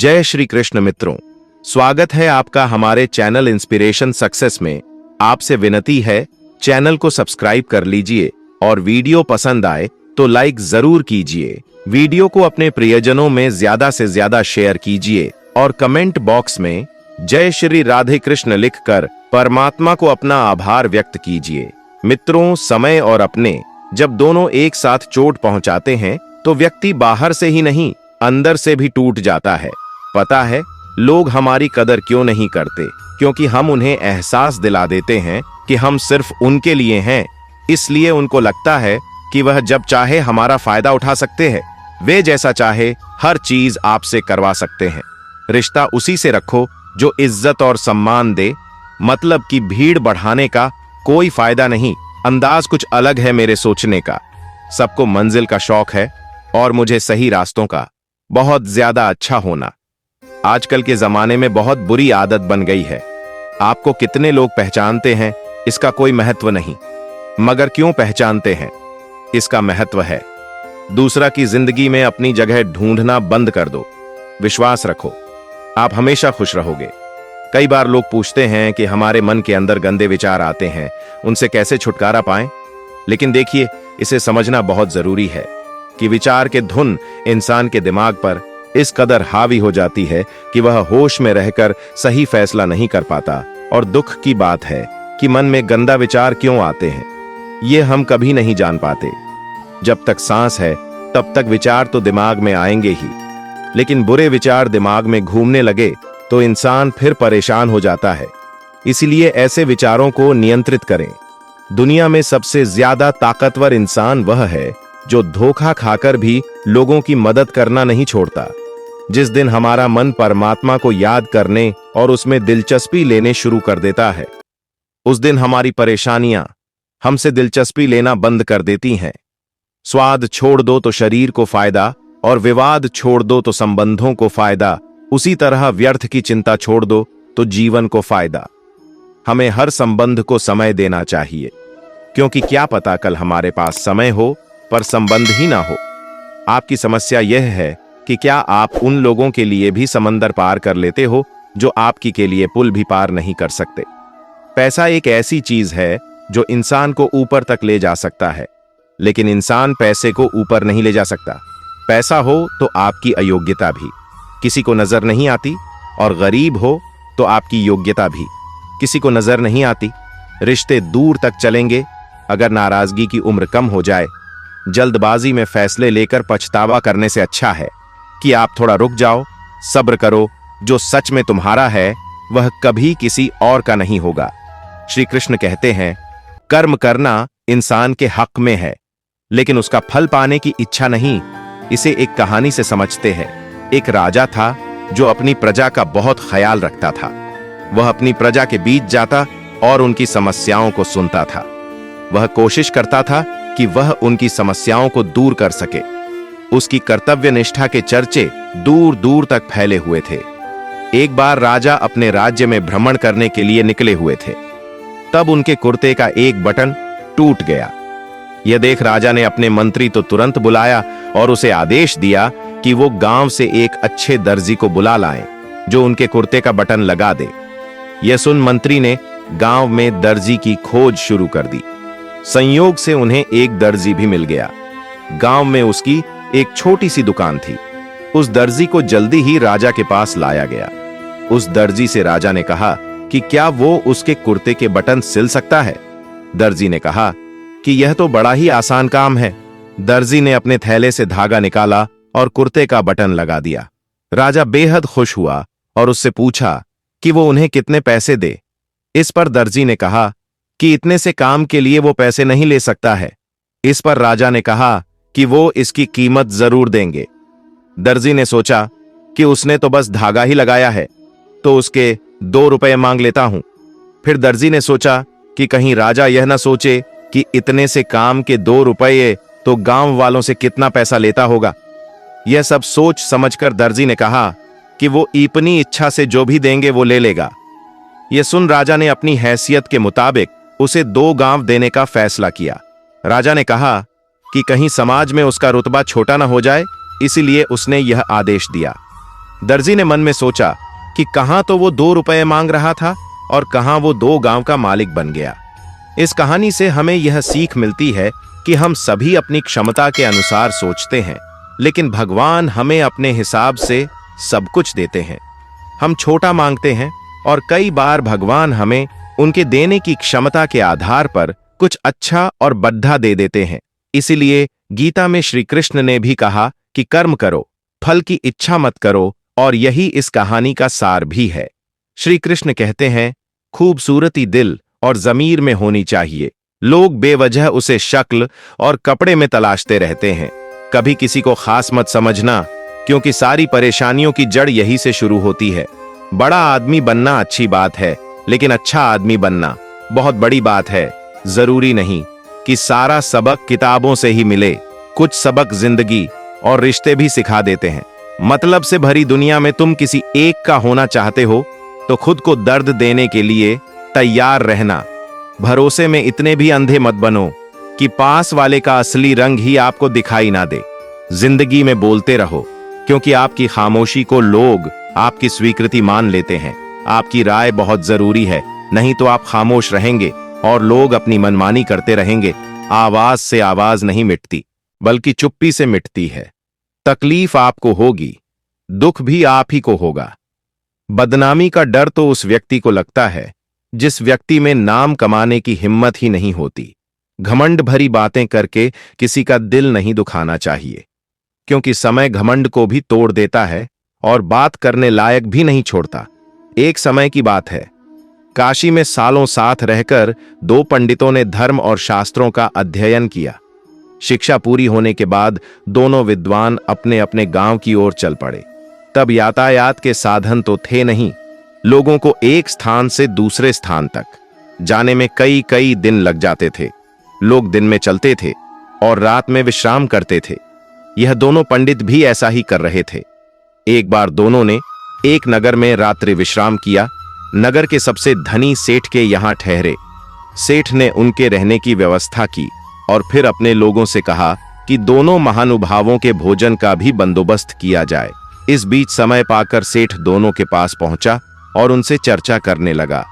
जय श्री कृष्ण मित्रों, स्वागत है आपका हमारे चैनल इंस्पिरेशन सक्सेस में। आपसे विनती है, चैनल को सब्सक्राइब कर लीजिए और वीडियो पसंद आए तो लाइक जरूर कीजिए। वीडियो को अपने प्रियजनों में ज्यादा से ज्यादा शेयर कीजिए और कमेंट बॉक्स में जय श्री राधे कृष्ण लिखकर परमात्मा को अपना आभार व्यक्त कीजिए। मित्रों, समय और अपने जब दोनों एक साथ चोट पहुंचाते हैं तो व्यक्ति बाहर से ही नहीं अंदर से भी टूट जाता है। पता है लोग हमारी कदर क्यों नहीं करते? क्योंकि हम उन्हें एहसास दिला देते हैं कि हम सिर्फ उनके लिए हैं। इसलिए उनको लगता है कि वह जब चाहे हमारा फायदा उठा सकते हैं। वे जैसा चाहे हर चीज आपसे करवा सकते हैं। रिश्ता उसी से रखो जो इज्जत और सम्मान दे। मतलब कि भीड़ बढ़ाने का कोई फायदा नहीं। अंदाज कुछ अलग है मेरे सोचने का। सबको मंजिल का शौक है और मुझे सही रास्तों का बहुत ज्यादा अच्छा होना। आजकल के जमाने में बहुत बुरी आदत बन गई है। आपको कितने लोग पहचानते हैं इसका कोई महत्व नहीं, मगर क्यों पहचानते हैं इसका महत्व है। दूसरा की जिंदगी में अपनी जगह ढूंढना बंद कर दो। विश्वास रखो, आप हमेशा खुश रहोगे। कई बार लोग पूछते हैं कि हमारे मन के अंदर गंदे विचार आते हैं, उनसे कैसे छुटकारा पाएं? लेकिन देखिए, इसे समझना बहुत जरूरी है कि विचार के धुन इंसान के दिमाग पर इस कदर हावी हो जाती है कि वह होश में रहकर सही फैसला नहीं कर पाता। और दुख की बात है कि मन में गंदा विचार क्यों आते हैं, ये हम कभी नहीं जान पाते। जब तक सांस है तब तक विचार तो दिमाग में आएंगे ही, लेकिन बुरे विचार दिमाग में घूमने लगे तो इंसान फिर परेशान हो जाता है। इसलिए ऐसे विचारों को नियंत्रित करें। दुनिया में सबसे ज्यादा ताकतवर इंसान वह है जो धोखा खाकर भी लोगों की मदद करना नहीं छोड़ता। जिस दिन हमारा मन परमात्मा को याद करने और उसमें दिलचस्पी लेने शुरू कर देता है, उस दिन हमारी परेशानियां हमसे दिलचस्पी लेना बंद कर देती हैं। स्वाद छोड़ दो तो शरीर को फायदा, और विवाद छोड़ दो तो संबंधों को फायदा। उसी तरह व्यर्थ की चिंता छोड़ दो तो जीवन को फायदा। हमें हर संबंध को समय देना चाहिए, क्योंकि क्या पता कल हमारे पास समय हो पर संबंध ही ना हो। आपकी समस्या यह है कि क्या आप उन लोगों के लिए भी समंदर पार कर लेते हो जो आपकी के लिए पुल भी पार नहीं कर सकते। पैसा एक ऐसी चीज है जो इंसान को ऊपर तक ले जा सकता है, लेकिन इंसान पैसे को ऊपर नहीं ले जा सकता। पैसा हो तो आपकी अयोग्यता भी किसी को नजर नहीं आती, और गरीब हो तो आपकी योग्यता भी किसी को नजर नहीं आती। रिश्ते दूर तक चलेंगे अगर नाराजगी की उम्र कम हो जाए। जल्दबाजी में फैसले लेकर पछतावा करने से अच्छा है कि आप थोड़ा रुक जाओ, सब्र करो। जो सच में तुम्हारा है वह कभी किसी और का नहीं होगा। श्री कृष्ण कहते हैं, कर्म करना इंसान के हक में है, लेकिन उसका फल पाने की इच्छा नहीं। इसे एक कहानी से समझते हैं। एक राजा था जो अपनी प्रजा का बहुत ख्याल रखता था। वह अपनी प्रजा के बीच जाता और उनकी समस्याओं को सुनता था। वह कोशिश करता था कि वह उनकी समस्याओं को दूर कर सके। उसकी कर्तव्य निष्ठा के चर्चे दूर दूर तक फैले हुए थे। एक बार राजा अपने राज्य में भ्रमण करने के लिए निकले हुए थे। तब उनके कुर्ते का एक बटन टूट गया। यह देख राजा ने अपने मंत्री तो तुरंत बुलाया और उसे आदेश दिया कि वो गांव से एक अच्छे दर्जी को बुला लाएं, जो उनके कुर्ते का बटन लगा दे। यह सुन मंत्री ने गांव में दर्जी की खोज शुरू कर दी। संयोग से उन्हें एक दर्जी भी मिल गया। गांव में उसकी एक छोटी सी दुकान थी। उस दर्जी को जल्दी ही राजा के पास लाया गया। उस दर्जी से राजा ने कहा कि क्या वो उसके कुर्ते के बटन सिल सकता है। दर्जी ने कहा कि यह तो बड़ा ही आसान काम है। दर्जी ने अपने थैले से धागा निकाला और कुर्ते का बटन लगा दिया। राजा बेहद खुश हुआ और उससे पूछा कि वो उन्हें कितने पैसे दे। इस पर दर्जी ने कहा कि इतने से काम के लिए वो पैसे नहीं ले सकता है। इस पर राजा ने कहा कि वो इसकी कीमत जरूर देंगे। दर्जी ने सोचा कि उसने तो बस धागा ही लगाया है, तो उसके 2 रुपए मांग लेता हूं। फिर दर्जी ने सोचा कि कहीं राजा यह ना सोचे कि इतने से काम के 2 रुपये तो गांव वालों से कितना पैसा लेता होगा। यह सब सोच समझकर दर्जी ने कहा कि वो अपनी इच्छा से जो भी देंगे वो ले लेगा। यह सुन राजा ने अपनी हैसियत के मुताबिक उसे 2 गांव देने का फैसला किया। राजा ने कहा कि कहीं समाज में उसका रुतबा छोटा ना हो जाए, इसीलिए उसने यह आदेश दिया। दर्जी ने मन में सोचा कि कहां तो वो 2 रुपए मांग रहा था और कहां वो 2 गांव का मालिक बन गया। इस कहानी से हमें यह सीख मिलती है कि हम सभी अपनी क्षमता के अनुसार सोचते हैं, लेकिन भगवान हमें अपने हिसाब से सब कुछ देते हैं। हम छोटा मांगते हैं और कई बार भगवान हमें उनके देने की क्षमता के आधार पर कुछ अच्छा और बढ़ा दे देते हैं। इसीलिए गीता में श्री कृष्ण ने भी कहा कि कर्म करो, फल की इच्छा मत करो, और यही इस कहानी का सार भी है। श्री कृष्ण कहते हैं, खूबसूरती दिल और जमीर में होनी चाहिए। लोग बेवजह उसे शक्ल और कपड़े में तलाशते रहते हैं। कभी किसी को खास मत समझना, क्योंकि सारी परेशानियों की जड़ यही से शुरू होती है। बड़ा आदमी बनना अच्छी बात है, लेकिन अच्छा आदमी बनना बहुत बड़ी बात है। जरूरी नहीं कि सारा सबक किताबों से ही मिले। कुछ सबक जिंदगी और रिश्ते भी सिखा देते हैं। मतलब से भरी दुनिया में तुम किसी एक का होना चाहते हो तो खुद को दर्द देने के लिए तैयार रहना। भरोसे में इतने भी अंधे मत बनो कि पास वाले का असली रंग ही आपको दिखाई ना दे। जिंदगी में बोलते रहो, क्योंकि आपकी खामोशी को लोग आपकी स्वीकृति मान लेते हैं। आपकी राय बहुत जरूरी है, नहीं तो आप खामोश रहेंगे और लोग अपनी मनमानी करते रहेंगे। आवाज से आवाज नहीं मिटती, बल्कि चुप्पी से मिटती है। तकलीफ आपको होगी, दुख भी आप ही को होगा। बदनामी का डर तो उस व्यक्ति को लगता है जिस व्यक्ति में नाम कमाने की हिम्मत ही नहीं होती। घमंड भरी बातें करके किसी का दिल नहीं दुखाना चाहिए, क्योंकि समय घमंड को भी तोड़ देता है और बात करने लायक भी नहीं छोड़ता। एक समय की बात है, काशी में सालों साथ रहकर 2 पंडितों ने धर्म और शास्त्रों का अध्ययन किया। शिक्षा पूरी होने के बाद दोनों विद्वान अपने अपने गांव की ओर चल पड़े। तब यातायात के साधन तो थे नहीं। लोगों को एक स्थान से दूसरे स्थान तक जाने में कई कई दिन लग जाते थे। लोग दिन में चलते थे और रात में विश्राम करते थे। यह दोनों पंडित भी ऐसा ही कर रहे थे। एक बार दोनों ने एक नगर में रात्रि विश्राम किया। नगर के सबसे धनी सेठ के यहां ठहरे। सेठ ने उनके रहने की व्यवस्था की और फिर अपने लोगों से कहा कि दोनों महानुभावों के भोजन का भी बंदोबस्त किया जाए। इस बीच समय पाकर सेठ दोनों के पास पहुंचा और उनसे चर्चा करने लगा।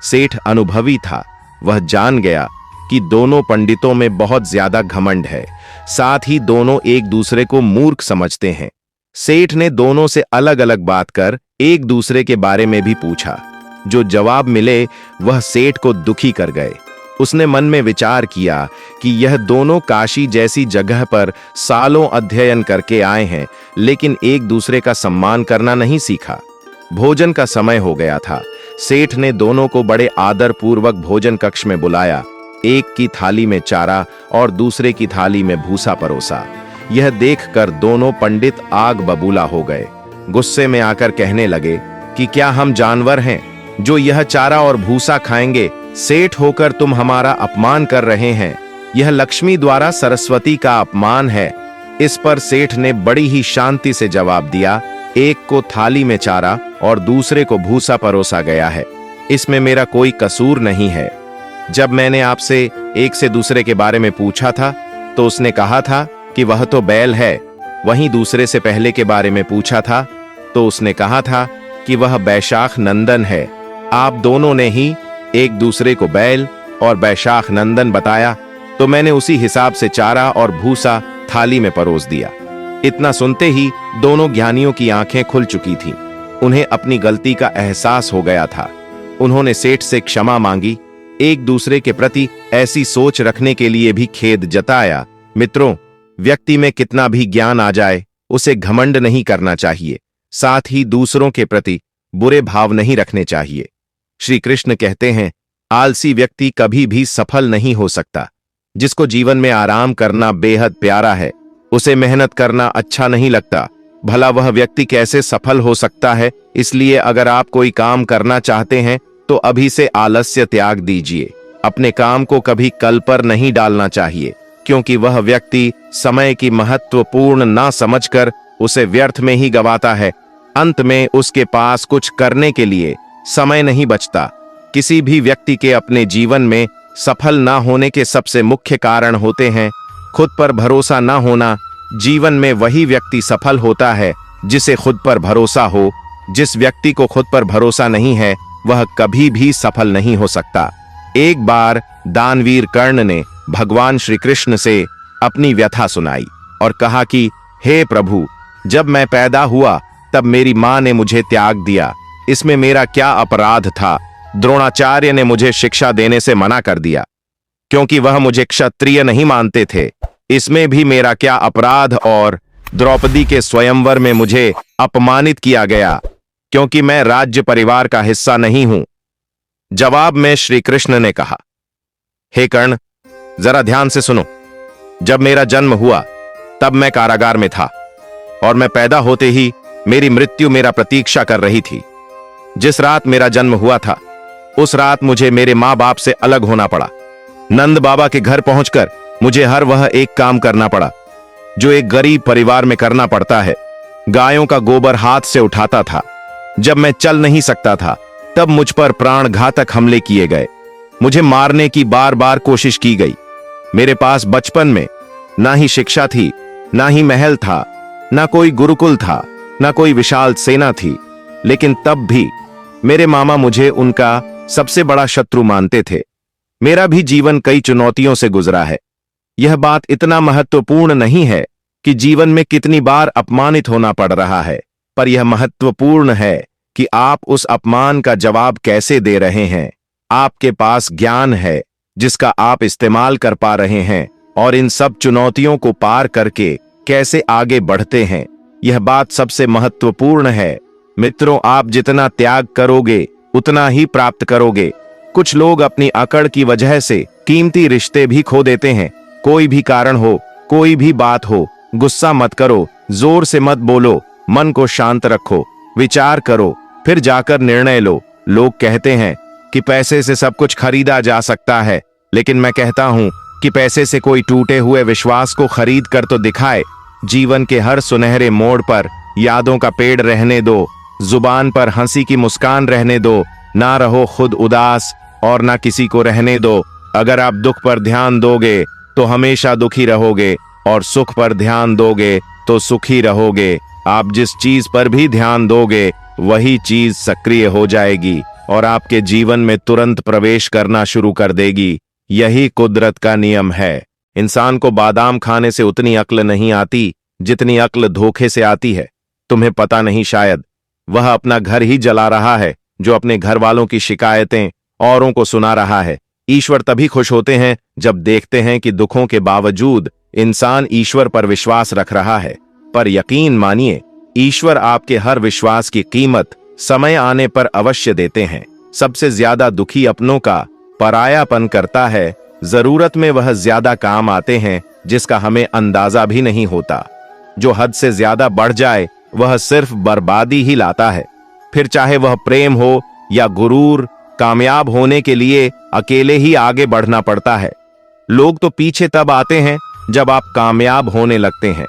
सेठ अनुभवी था, वह जान गया कि दोनों पंडितों में बहुत ज्यादा घमंड है, साथ ही दोनों एक दूसरे को मूर्ख समझते हैं। सेठ ने दोनों से अलग अलग बात कर एक दूसरे के बारे में भी पूछा। जो जवाब मिले वह सेठ को दुखी कर गए। उसने मन में विचार किया कि यह दोनों काशी जैसी जगह पर सालों अध्ययन करके आए हैं, लेकिन एक दूसरे का सम्मान करना नहीं सीखा। भोजन का समय हो गया था। सेठ ने दोनों को बड़े आदर पूर्वक भोजन कक्ष में बुलाया। एक की थाली में चारा और दूसरे की थाली में भूसा परोसा। यह देखकर दोनों पंडित आग बबूला हो गए। गुस्से में आकर कहने लगे कि क्या हम जानवर हैं जो यह चारा और भूसा खाएंगे? सेठ होकर तुम हमारा अपमान कर रहे हैं। यह लक्ष्मी द्वारा सरस्वती का अपमान है। इस पर सेठ ने बड़ी ही शांति से जवाब दिया, एक को थाली में चारा और दूसरे को भूसा परोसा गया है। इसमें मेरा कोई कसूर नहीं है। जब मैंने आपसे एक से दूसरे के बारे में पूछा था तो उसने कहा था कि वह तो बैल है। वहीं दूसरे से पहले के बारे में पूछा था तो उसने कहा था कि वह बैशाख नंदन है। आप दोनों ने ही एक दूसरे को बैल और बैशाख नंदन बताया, तो मैंने उसी हिसाब से चारा और भूसा थाली में परोस दिया। इतना सुनते ही दोनों ज्ञानियों की आंखें खुल चुकी थीं। उन्हें अपनी गलती का एहसास हो गया था। उन्होंने सेठ से क्षमा मांगी। एक दूसरे के प्रति ऐसी सोच रखने के लिए भी खेद जताया। मित्रों, व्यक्ति में कितना भी ज्ञान आ जाए, उसे घमंड नहीं करना चाहिए। साथ ही दूसरों के प्रति बुरे भाव नहीं रखने चाहिए। श्री कृष्ण कहते हैं, आलसी व्यक्ति कभी भी सफल नहीं हो सकता। जिसको जीवन में आराम करना बेहद प्यारा है, उसे मेहनत करना अच्छा नहीं लगता। भला वह व्यक्ति कैसे सफल हो सकता है? इसलिए अगर आप कोई काम करना चाहते हैं तो अभी से आलस्य त्याग दीजिए। अपने काम को कभी कल पर नहीं डालना चाहिए, क्योंकि वह व्यक्ति समय की महत्वपूर्ण ना समझकर उसे व्यर्थ में ही गवाता है। अंत में उसके पास कुछ करने के लिए समय नहीं बचता। किसी भी व्यक्ति के अपने जीवन में सफल ना होने के सबसे मुख्य कारण होते हैं खुद पर भरोसा ना होना। जीवन में वही व्यक्ति सफल होता है जिसे खुद पर भरोसा हो। जिस व्यक्ति को खुद पर भरोसा नहीं है वह कभी भी सफल नहीं हो सकता। एक बार दानवीर कर्ण ने भगवान श्री कृष्ण से अपनी व्यथा सुनाई और कहा कि हे प्रभु, जब मैं पैदा हुआ तब मेरी मां ने मुझे त्याग दिया। इसमें मेरा क्या अपराध था? द्रोणाचार्य ने मुझे शिक्षा देने से मना कर दिया क्योंकि वह मुझे क्षत्रिय नहीं मानते थे। इसमें भी मेरा क्या अपराध? और द्रौपदी के स्वयंवर में मुझे अपमानित किया गया क्योंकि मैं राज्य परिवार का हिस्सा नहीं हूं। जवाब में श्री कृष्ण ने कहा, हे कर्ण, जरा ध्यान से सुनो। जब मेरा जन्म हुआ तब मैं कारागार में था और मैं पैदा होते ही मेरी मृत्यु मेरा प्रतीक्षा कर रही थी। जिस रात मेरा जन्म हुआ था उस रात मुझे मेरे मां बाप से अलग होना पड़ा। नंद बाबा के घर पहुंचकर मुझे हर वह एक काम करना पड़ा जो एक गरीब परिवार में करना पड़ता है। गायों का गोबर हाथ से उठाता था। जब मैं चल नहीं सकता था तब मुझ पर प्राण घातक हमले किए गए। मुझे मारने की बार बार कोशिश की गई। मेरे पास बचपन में ना ही शिक्षा थी, ना ही महल था, ना कोई गुरुकुल था, ना कोई विशाल सेना थी। लेकिन तब भी मेरे मामा मुझे उनका सबसे बड़ा शत्रु मानते थे। मेरा भी जीवन कई चुनौतियों से गुजरा है। यह बात इतना महत्वपूर्ण नहीं है कि जीवन में कितनी बार अपमानित होना पड़ रहा है, पर यह महत्वपूर्ण है कि आप उस अपमान का जवाब कैसे दे रहे हैं। आपके पास ज्ञान है जिसका आप इस्तेमाल कर पा रहे हैं और इन सब चुनौतियों को पार करके कैसे आगे बढ़ते हैं, यह बात सबसे महत्वपूर्ण है। मित्रों, आप जितना त्याग करोगे उतना ही प्राप्त करोगे। कुछ लोग अपनी अकड़ की वजह से कीमती रिश्ते भी खो देते हैं। कोई भी कारण हो, कोई भी बात हो, गुस्सा मत करो, जोर से मत बोलो, मन को शांत रखो, विचार करो, फिर जाकर निर्णय लो। लोग कहते हैं कि पैसे से सब कुछ खरीदा जा सकता है, लेकिन मैं कहता हूं कि पैसे से कोई टूटे हुए विश्वास को खरीद कर तो दिखाए। जीवन के हर सुनहरे मोड़ पर यादों का पेड़ रहने दो, जुबान पर हंसी की मुस्कान रहने दो, ना रहो खुद उदास और ना किसी को रहने दो। अगर आप दुख पर ध्यान दोगे तो हमेशा दुखी रहोगे और सुख पर ध्यान दोगे तो सुखी रहोगे। आप जिस चीज पर भी ध्यान दोगे वही चीज सक्रिय हो जाएगी और आपके जीवन में तुरंत प्रवेश करना शुरू कर देगी। यही कुदरत का नियम है। इंसान को बादाम खाने से उतनी अक्ल नहीं आती जितनी अक्ल धोखे से आती है। तुम्हें पता नहीं, शायद वह अपना घर ही जला रहा है जो अपने घर वालों की शिकायतें औरों को सुना रहा है। ईश्वर तभी खुश होते हैं जब देखते हैं कि दुखों के बावजूद इंसान ईश्वर पर विश्वास रख रहा है। पर यकीन मानिए, ईश्वर आपके हर विश्वास की कीमत समय आने पर अवश्य देते हैं। सबसे ज्यादा दुखी अपनों का परायापन करता है। जरूरत में वह ज्यादा काम आते हैं जिसका हमें अंदाजा भी नहीं होता। जो हद से ज्यादा बढ़ जाए वह सिर्फ बर्बादी ही लाता है। फिर चाहे वह प्रेम हो या गुरूर, कामयाब होने के लिए अकेले ही आगे बढ़ना पड़ता है। लोग तो पीछे तब आते हैं जब आप कामयाब होने लगते हैं।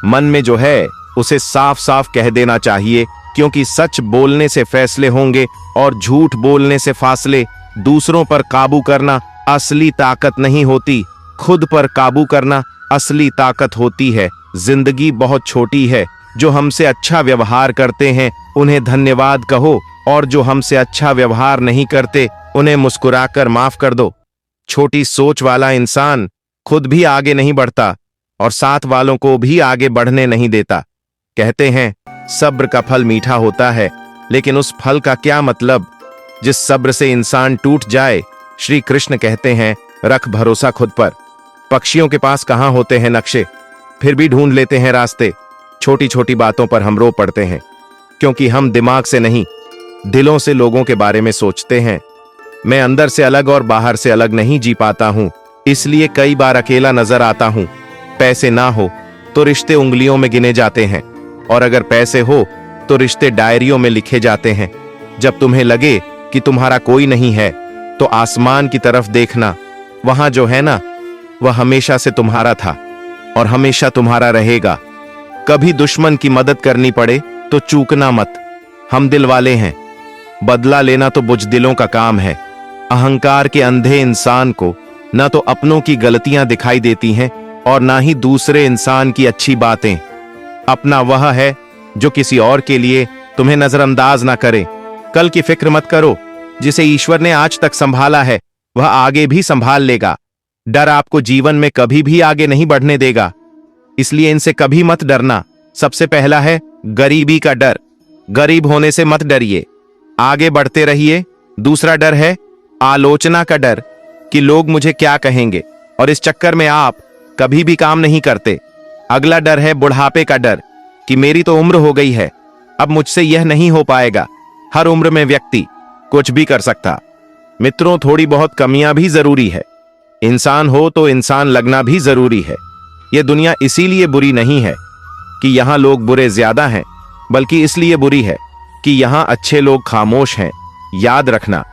मन में जो है उसे साफ साफ कह देना चाहिए, क्योंकि सच बोलने से फैसले होंगे और झूठ बोलने से फासले। दूसरों पर काबू करना असली ताकत नहीं होती, खुद पर काबू करना असली ताकत होती है। जिंदगी बहुत छोटी है। जो हमसे अच्छा व्यवहार करते हैं उन्हें धन्यवाद कहो और जो हमसे अच्छा व्यवहार नहीं करते उन्हें मुस्कुराकर माफ कर दो। छोटी सोच वाला इंसान खुद भी आगे नहीं बढ़ता और साथ वालों को भी आगे बढ़ने नहीं देता। कहते हैं सब्र का फल मीठा होता है, लेकिन उस फल का क्या मतलब जिस सब्र से इंसान टूट जाए। श्री कृष्ण कहते हैं रख भरोसा खुद पर। पक्षियों के पास कहां होते हैं नक्शे, फिर भी ढूंढ लेते हैं रास्ते। छोटी छोटी बातों पर हम रो पड़ते हैं क्योंकि हम दिमाग से नहीं, दिलों से लोगों के बारे में सोचते हैं। मैं अंदर से अलग और बाहर से अलग नहीं जी पाता हूं, इसलिए कई बार अकेला नजर आता हूं। पैसे ना हो तो रिश्ते उंगलियों में गिने जाते हैं, और अगर पैसे हो तो रिश्ते डायरियों में लिखे जाते हैं। जब तुम्हें लगे कि तुम्हारा कोई नहीं है तो आसमान की तरफ देखना, वहां जो है ना वह हमेशा से तुम्हारा था और हमेशा तुम्हारा रहेगा। कभी दुश्मन की मदद करनी पड़े तो चूकना मत। हम दिल वाले हैं, बदला लेना तो बुजदिलों का काम है। अहंकार के अंधे इंसान को ना तो अपनों की गलतियां दिखाई देती हैं और ना ही दूसरे इंसान की अच्छी बातें। अपना वह है जो किसी और के लिए तुम्हें नजरअंदाज ना करे। कल की फिक्र मत करो, जिसे ईश्वर ने आज तक संभाला है वह आगे भी संभाल लेगा। डर आपको जीवन में कभी भी आगे नहीं बढ़ने देगा, इसलिए इनसे कभी मत डरना। सबसे पहला है गरीबी का डर। गरीब होने से मत डरिए, आगे बढ़ते रहिए। दूसरा डर है आलोचना का डर कि लोग मुझे क्या कहेंगे, और इस चक्कर में आप कभी भी काम नहीं करते। अगला डर है बुढ़ापे का डर कि मेरी तो उम्र हो गई है, अब मुझसे यह नहीं हो पाएगा। हर उम्र में व्यक्ति कुछ भी कर सकता। मित्रों, थोड़ी बहुत कमियां भी जरूरी है। इंसान हो तो इंसान लगना भी जरूरी है। यह दुनिया इसीलिए बुरी नहीं है कि यहां लोग बुरे ज्यादा हैं, बल्कि इसलिए बुरी है कि यहां अच्छे लोग खामोश हैं। याद रखना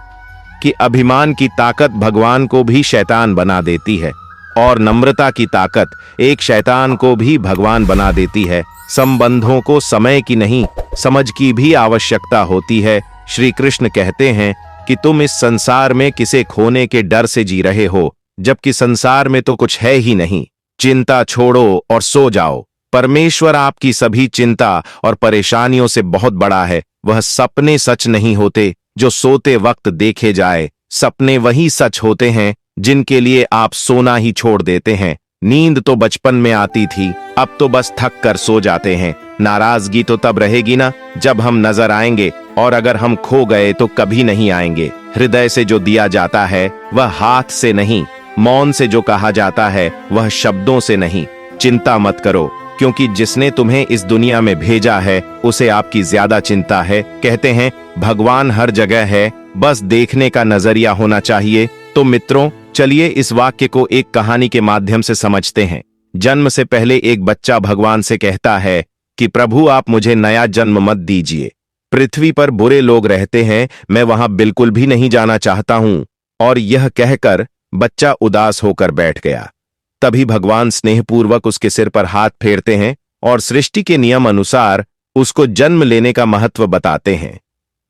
कि अभिमान की ताकत भगवान को भी शैतान बना देती है, और नम्रता की ताकत एक शैतान को भी भगवान बना देती है। संबंधों को समय की नहीं, समझ की भी आवश्यकता होती है। श्री कृष्ण कहते हैं कि तुम इस संसार में किसे खोने के डर से जी रहे हो, जबकि संसार में तो कुछ है ही नहीं। चिंता छोड़ो और सो जाओ। परमेश्वर आपकी सभी चिंता और परेशानियों से बहुत बड़ा है। वह सपने सच नहीं होते जो सोते वक्त देखे जाए। सपने वही सच होते हैं जिनके लिए आप सोना ही छोड़ देते हैं। नींद तो बचपन में आती थी, अब तो बस थक कर सो जाते हैं। नाराजगी तो तब रहेगी ना जब हम नजर आएंगे, और अगर हम खो गए तो कभी नहीं आएंगे। हृदय से जो दिया जाता है वह हाथ से नहीं, मौन से जो कहा जाता है वह शब्दों से नहीं। चिंता मत करो, क्योंकि जिसने तुम्हें इस दुनिया में भेजा है उसे आपकी ज्यादा चिंता है। कहते हैं भगवान हर जगह है, बस देखने का नजरिया होना चाहिए। तो मित्रों, चलिए इस वाक्य को एक कहानी के माध्यम से समझते हैं। जन्म से पहले एक बच्चा भगवान से कहता है कि प्रभु आप मुझे नया जन्म मत दीजिए। पृथ्वी पर बुरे लोग रहते हैं, मैं वहां बिल्कुल भी नहीं जाना चाहता हूं। और यह कहकर बच्चा उदास होकर बैठ गया। तभी भगवान स्नेहपूर्वक उसके सिर पर हाथ फेरते हैं और सृष्टि के नियम अनुसार उसको जन्म लेने का महत्व बताते हैं।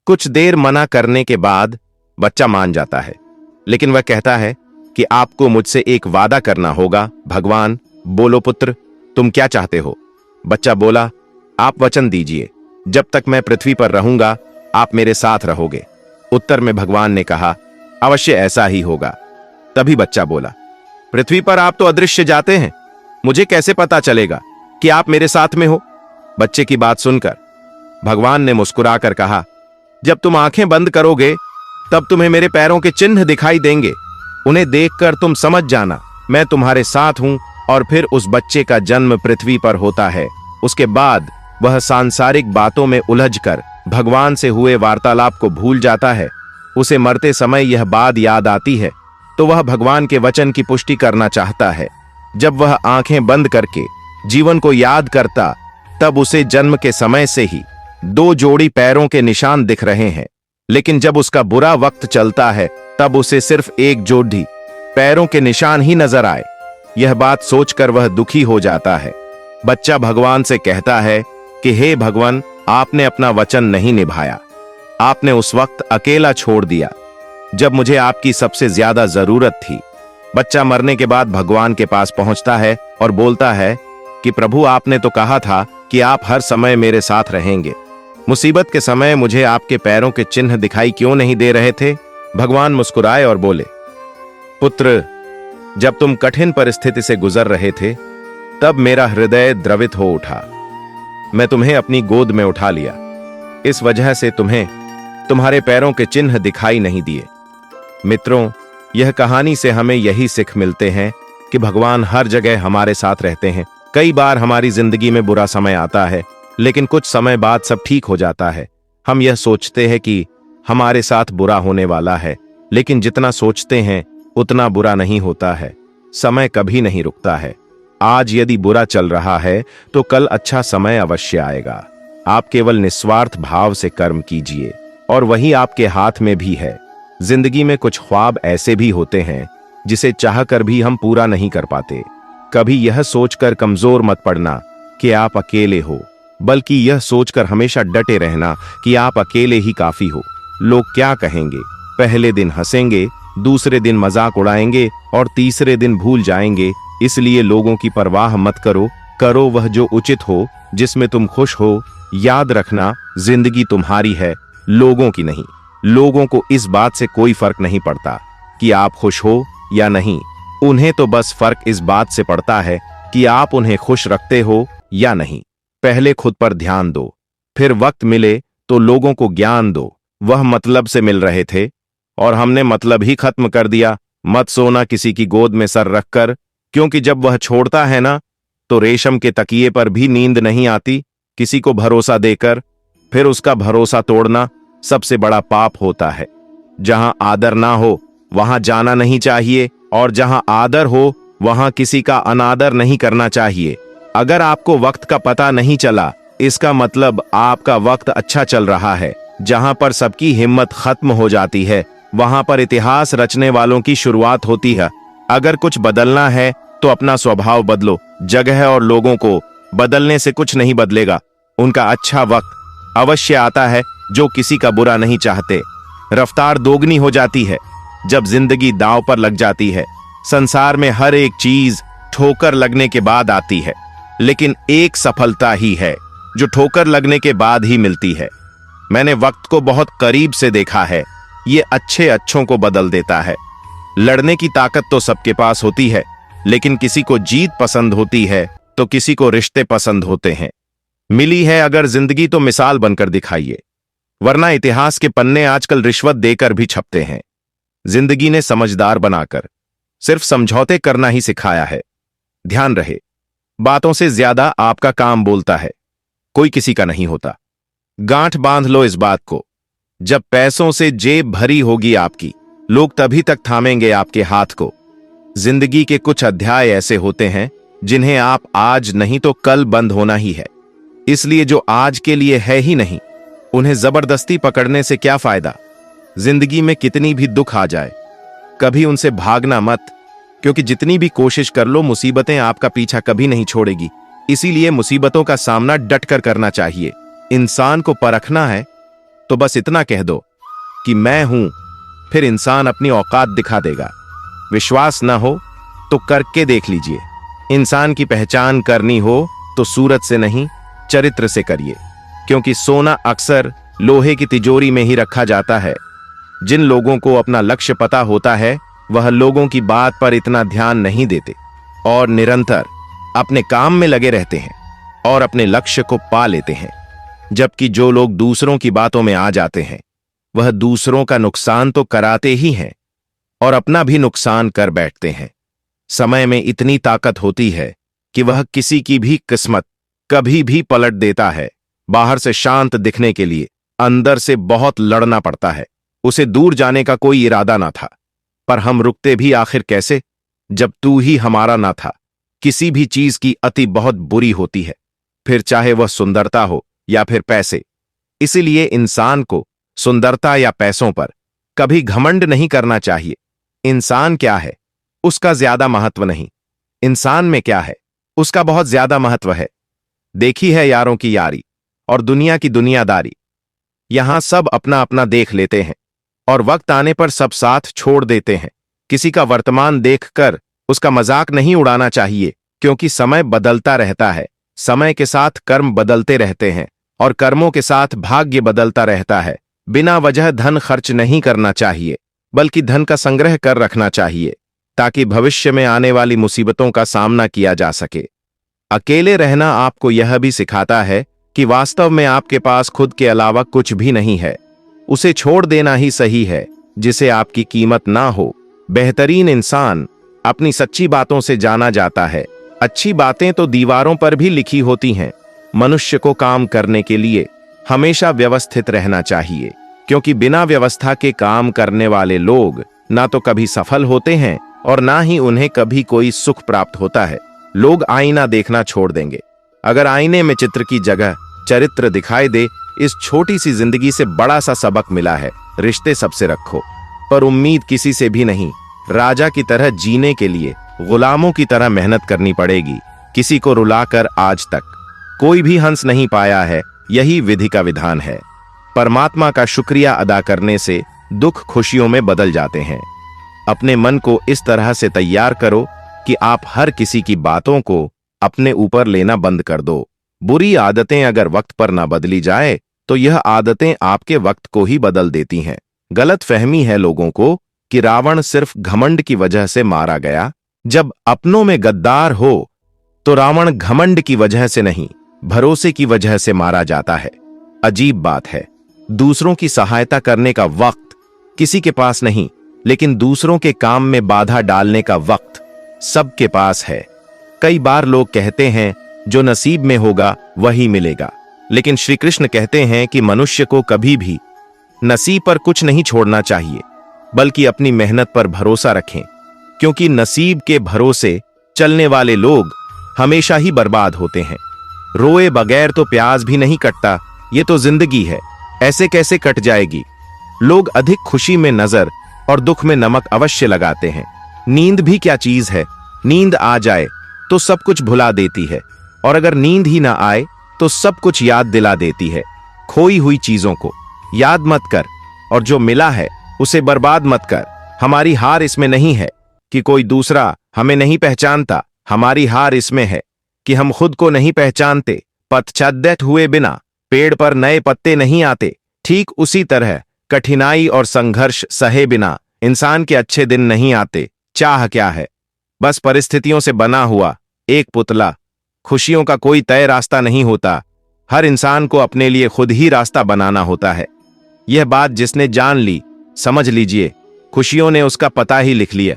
कुछ देर मना करने के बाद बच्चा मान जाता है, लेकिन वह कहता है कि आपको मुझसे एक वादा करना होगा। भगवान बोलो पुत्र, तुम क्या चाहते हो? बच्चा बोला, आप वचन दीजिए, जब तक मैं पृथ्वी पर रहूंगा आप मेरे साथ रहोगे। उत्तर में भगवान ने कहा, अवश्य ऐसा ही होगा। तभी बच्चा बोला, पृथ्वी पर आप तो अदृश्य जाते हैं, मुझे कैसे पता चलेगा कि आप मेरे साथ में हो? बच्चे की बात सुनकर भगवान ने मुस्कुराकर कहा, जब तुम आंखें बंद करोगे तब तुम्हें मेरे पैरों के चिन्ह दिखाई देंगे। उन्हें देखकर तुम समझ जाना मैं तुम्हारे साथ हूं। और फिर उस बच्चे का जन्म पृथ्वी पर होता है। उसके बाद वह सांसारिक बातों में उलझकर भगवान से हुए वार्तालाप को भूल जाता है। उसे मरते समय यह बात याद आती है तो वह भगवान के वचन की पुष्टि करना चाहता है। जब वह आंखें बंद करके जीवन को याद करता तब उसे जन्म के समय से ही 2 जोड़ी पैरों के निशान दिख रहे हैं, लेकिन जब उसका बुरा वक्त चलता है तब उसे सिर्फ 1 जोड़ी पैरों के निशान ही नजर आए। यह बात सोचकर वह दुखी हो जाता है। बच्चा भगवान से कहता है कि हे भगवान, आपने अपना वचन नहीं निभाया। आपने उस वक्त अकेला छोड़ दिया जब मुझे आपकी सबसे ज्यादा जरूरत थी। बच्चा मरने के बाद भगवान के पास पहुंचता है और बोलता है कि प्रभु, आपने तो कहा था कि आप हर समय मेरे साथ रहेंगे। मुसीबत के समय मुझे आपके पैरों के चिन्ह दिखाई क्यों नहीं दे रहे थे? भगवान मुस्कुराए और बोले, पुत्र, जब तुम कठिन परिस्थिति से गुजर रहे थे तब मेरा हृदय द्रवित हो उठा। मैं तुम्हें अपनी गोद में उठा लिया। इस वजह से तुम्हें तुम्हारे पैरों के चिन्ह दिखाई नहीं दिए। मित्रों, यह कहानी से हमें यही सीख मिलते हैं कि भगवान हर जगह हमारे साथ रहते हैं। कई बार हमारी जिंदगी में बुरा समय आता है, लेकिन कुछ समय बाद सब ठीक हो जाता है। हम यह सोचते हैं कि हमारे साथ बुरा होने वाला है, लेकिन जितना सोचते हैं उतना बुरा नहीं होता है। समय कभी नहीं रुकता है। आज यदि बुरा चल रहा है तो कल अच्छा समय अवश्य आएगा। आप केवल निस्वार्थ भाव से कर्म कीजिए और वही आपके हाथ में भी है। जिंदगी में कुछ ख्वाब ऐसे भी होते हैं जिसे चाहकर भी हम पूरा नहीं कर पाते। कभी यह सोचकर कमजोर मत पड़ना कि आप अकेले हो, बल्कि यह सोचकर हमेशा डटे रहना कि आप अकेले ही काफी हो। लोग क्या कहेंगे? पहले दिन हंसेंगे, दूसरे दिन मजाक उड़ाएंगे और तीसरे दिन भूल जाएंगे। इसलिए लोगों की परवाह मत करो। करो वह जो उचित हो, जिसमें तुम खुश हो। याद रखना, जिंदगी तुम्हारी है, लोगों की नहीं। लोगों को इस बात से कोई फर्क नहीं पड़ता कि आप खुश हो या नहीं। उन्हें तो बस फर्क इस बात से पड़ता है कि आप उन्हें खुश रखते हो या नहीं। पहले खुद पर ध्यान दो, फिर वक्त मिले तो लोगों को ज्ञान दो। वह मतलब से मिल रहे थे और हमने मतलब ही खत्म कर दिया। मत सोना किसी की गोद में सर रखकर, क्योंकि जब वह छोड़ता है ना, तो रेशम के तकिए पर भी नींद नहीं आती। किसी को भरोसा देकर फिर उसका भरोसा तोड़ना सबसे बड़ा पाप होता है। जहां आदर ना हो वहां जाना नहीं चाहिए, और जहां आदर हो वहां किसी का अनादर नहीं करना चाहिए। अगर आपको वक्त का पता नहीं चला, इसका मतलब आपका वक्त अच्छा चल रहा है। जहां पर सबकी हिम्मत खत्म हो जाती है, वहां पर इतिहास रचने वालों की शुरुआत होती है। अगर कुछ बदलना है तो अपना स्वभाव बदलो। जगह और लोगों को बदलने से कुछ नहीं बदलेगा। उनका अच्छा वक्त अवश्य आता है जो किसी का बुरा नहीं चाहते। रफ्तार दोगुनी हो जाती है जब जिंदगी दांव पर लग जाती है। संसार में हर एक चीज ठोकर लगने के बाद आती है, लेकिन एक सफलता ही है जो ठोकर लगने के बाद ही मिलती है। मैंने वक्त को बहुत करीब से देखा है। ये अच्छों को बदल देता है। लड़ने की ताकत तो सबके पास होती है, लेकिन किसी को जीत पसंद होती है तो किसी को रिश्ते पसंद होते हैं। मिली है अगर जिंदगी तो मिसाल बनकर दिखाइए, वरना इतिहास के पन्ने आजकल रिश्वत देकर भी छपते हैं। जिंदगी ने समझदार बनाकर सिर्फ समझौते करना ही सिखाया है। ध्यान रहे, बातों से ज्यादा आपका काम बोलता है, कोई किसी का नहीं होता। गांठ बांध लो इस बात को, जब पैसों से जेब भरी होगी आपकी, लोग तभी तक थामेंगे आपके हाथ को। जिंदगी के कुछ अध्याय ऐसे होते हैं जिन्हें आप आज नहीं तो कल बंद होना ही है। इसलिए जो आज के लिए है ही नहीं, उन्हें जबरदस्ती पकड़ने से क्या फायदा। जिंदगी में कितनी भी दुख आ जाए, कभी उनसे भागना मत, क्योंकि जितनी भी कोशिश कर लो, मुसीबतें आपका पीछा कभी नहीं छोड़ेगी। इसीलिए मुसीबतों का सामना डटकर करना चाहिए। इंसान को परखना है तो बस इतना कह दो कि मैं हूं, फिर इंसान अपनी औकात दिखा देगा। विश्वास न हो तो करके देख लीजिए। इंसान की पहचान करनी हो तो सूरत से नहीं, चरित्र से करिए, क्योंकि सोना अक्सर लोहे की तिजोरी में ही रखा जाता है। जिन लोगों को अपना लक्ष्य पता होता है, वह लोगों की बात पर इतना ध्यान नहीं देते और निरंतर अपने काम में लगे रहते हैं और अपने लक्ष्य को पा लेते हैं। जबकि जो लोग दूसरों की बातों में आ जाते हैं, वह दूसरों का नुकसान तो कराते ही हैं और अपना भी नुकसान कर बैठते हैं। समय में इतनी ताकत होती है कि वह किसी की भी किस्मत कभी भी पलट देता है। बाहर से शांत दिखने के लिए अंदर से बहुत लड़ना पड़ता है। उसे दूर जाने का कोई इरादा ना था, पर हम रुकते भी आखिर कैसे, जब तू ही हमारा ना था। किसी भी चीज की अति बहुत बुरी होती है, फिर चाहे वह सुंदरता हो या फिर पैसे। इसीलिए इंसान को सुंदरता या पैसों पर कभी घमंड नहीं करना चाहिए। इंसान क्या है, उसका ज्यादा महत्व नहीं। इंसान में क्या है, उसका बहुत ज्यादा महत्व है। देखी है यारों की यारी और दुनिया की दुनियादारी। यहां सब अपना अपना देख लेते हैं और वक्त आने पर सब साथ छोड़ देते हैं। किसी का वर्तमान देखकर उसका मजाक नहीं उड़ाना चाहिए, क्योंकि समय बदलता रहता है। समय के साथ कर्म बदलते रहते हैं और कर्मों के साथ भाग्य बदलता रहता है। बिना वजह धन खर्च नहीं करना चाहिए, बल्कि धन का संग्रह कर रखना चाहिए, ताकि भविष्य में आने वाली मुसीबतों का सामना किया जा सके। अकेले रहना आपको यह भी सिखाता है कि वास्तव में आपके पास खुद के अलावा कुछ भी नहीं है। उसे छोड़ देना ही सही है जिसे आपकी कीमत ना हो। बेहतरीन इंसान अपनी सच्ची बातों से जाना जाता है। अच्छी बातें तो दीवारों पर भी लिखी होती हैं। मनुष्य को काम करने के लिए हमेशा व्यवस्थित रहना चाहिए, क्योंकि बिना व्यवस्था के काम करने वाले लोग ना तो कभी सफल होते हैं और ना ही उन्हें कभी कोई सुख प्राप्त होता है। लोग आईना देखना छोड़ देंगे अगर आईने में चित्र की जगह चरित्र दिखाई दे। इस छोटी सी जिंदगी से बड़ा सा सबक मिला है, रिश्ते सबसे रखो, पर उम्मीद किसी से भी नहीं। राजा की तरह जीने के लिए गुलामों की तरह मेहनत करनी पड़ेगी। किसी को रुलाकर आज तक कोई भी हंस नहीं पाया है, यही विधि का विधान है। परमात्मा का शुक्रिया अदा करने से दुख खुशियों में बदल जाते हैं। अपने मन को इस तरह से तैयार करो कि आप हर किसी की बातों को अपने ऊपर लेना बंद कर दो। बुरी आदतें अगर वक्त पर ना बदली जाए तो यह आदतें आपके वक्त को ही बदल देती हैं। गलत फहमी है लोगों को कि रावण सिर्फ घमंड की वजह से मारा गया। जब अपनों में गद्दार हो तो रावण घमंड की वजह से नहीं, भरोसे की वजह से मारा जाता है। अजीब बात है, दूसरों की सहायता करने का वक्त किसी के पास नहीं, लेकिन दूसरों के काम में बाधा डालने का वक्त सबके पास है। कई बार लोग कहते हैं जो नसीब में होगा वही मिलेगा, लेकिन श्री कृष्ण कहते हैं कि मनुष्य को कभी भी नसीब पर कुछ नहीं छोड़ना चाहिए, बल्कि अपनी मेहनत पर भरोसा रखें, क्योंकि नसीब के भरोसे चलने वाले लोग हमेशा ही बर्बाद होते हैं। रोए बगैर तो प्याज भी नहीं कटता, ये तो जिंदगी है, ऐसे कैसे कट जाएगी। लोग अधिक खुशी में नजर और दुख में नमक अवश्य लगाते हैं। नींद भी क्या चीज है, नींद आ जाए तो सब कुछ भुला देती है, और अगर नींद ही ना आए तो सब कुछ याद दिला देती है। खोई हुई चीजों को याद मत कर, और जो मिला है उसे बर्बाद मत कर। हमारी हार इसमें नहीं है कि कोई दूसरा हमें नहीं पहचानता, हमारी हार इसमें है कि हम खुद को नहीं पहचानते। पतझड़ हुए बिना पेड़ पर नए पत्ते नहीं आते। ठीक उसी तरह कठिनाई और संघर्ष सहे बिना इंसान के अच्छे दिन नहीं आते। चाह क्या है, बस परिस्थितियों से बना हुआ एक पुतला। खुशियों का कोई तय रास्ता नहीं होता, हर इंसान को अपने लिए खुद ही रास्ता बनाना होता है। यह बात जिसने जान ली, समझ लीजिए खुशियों ने उसका पता ही लिख लिया।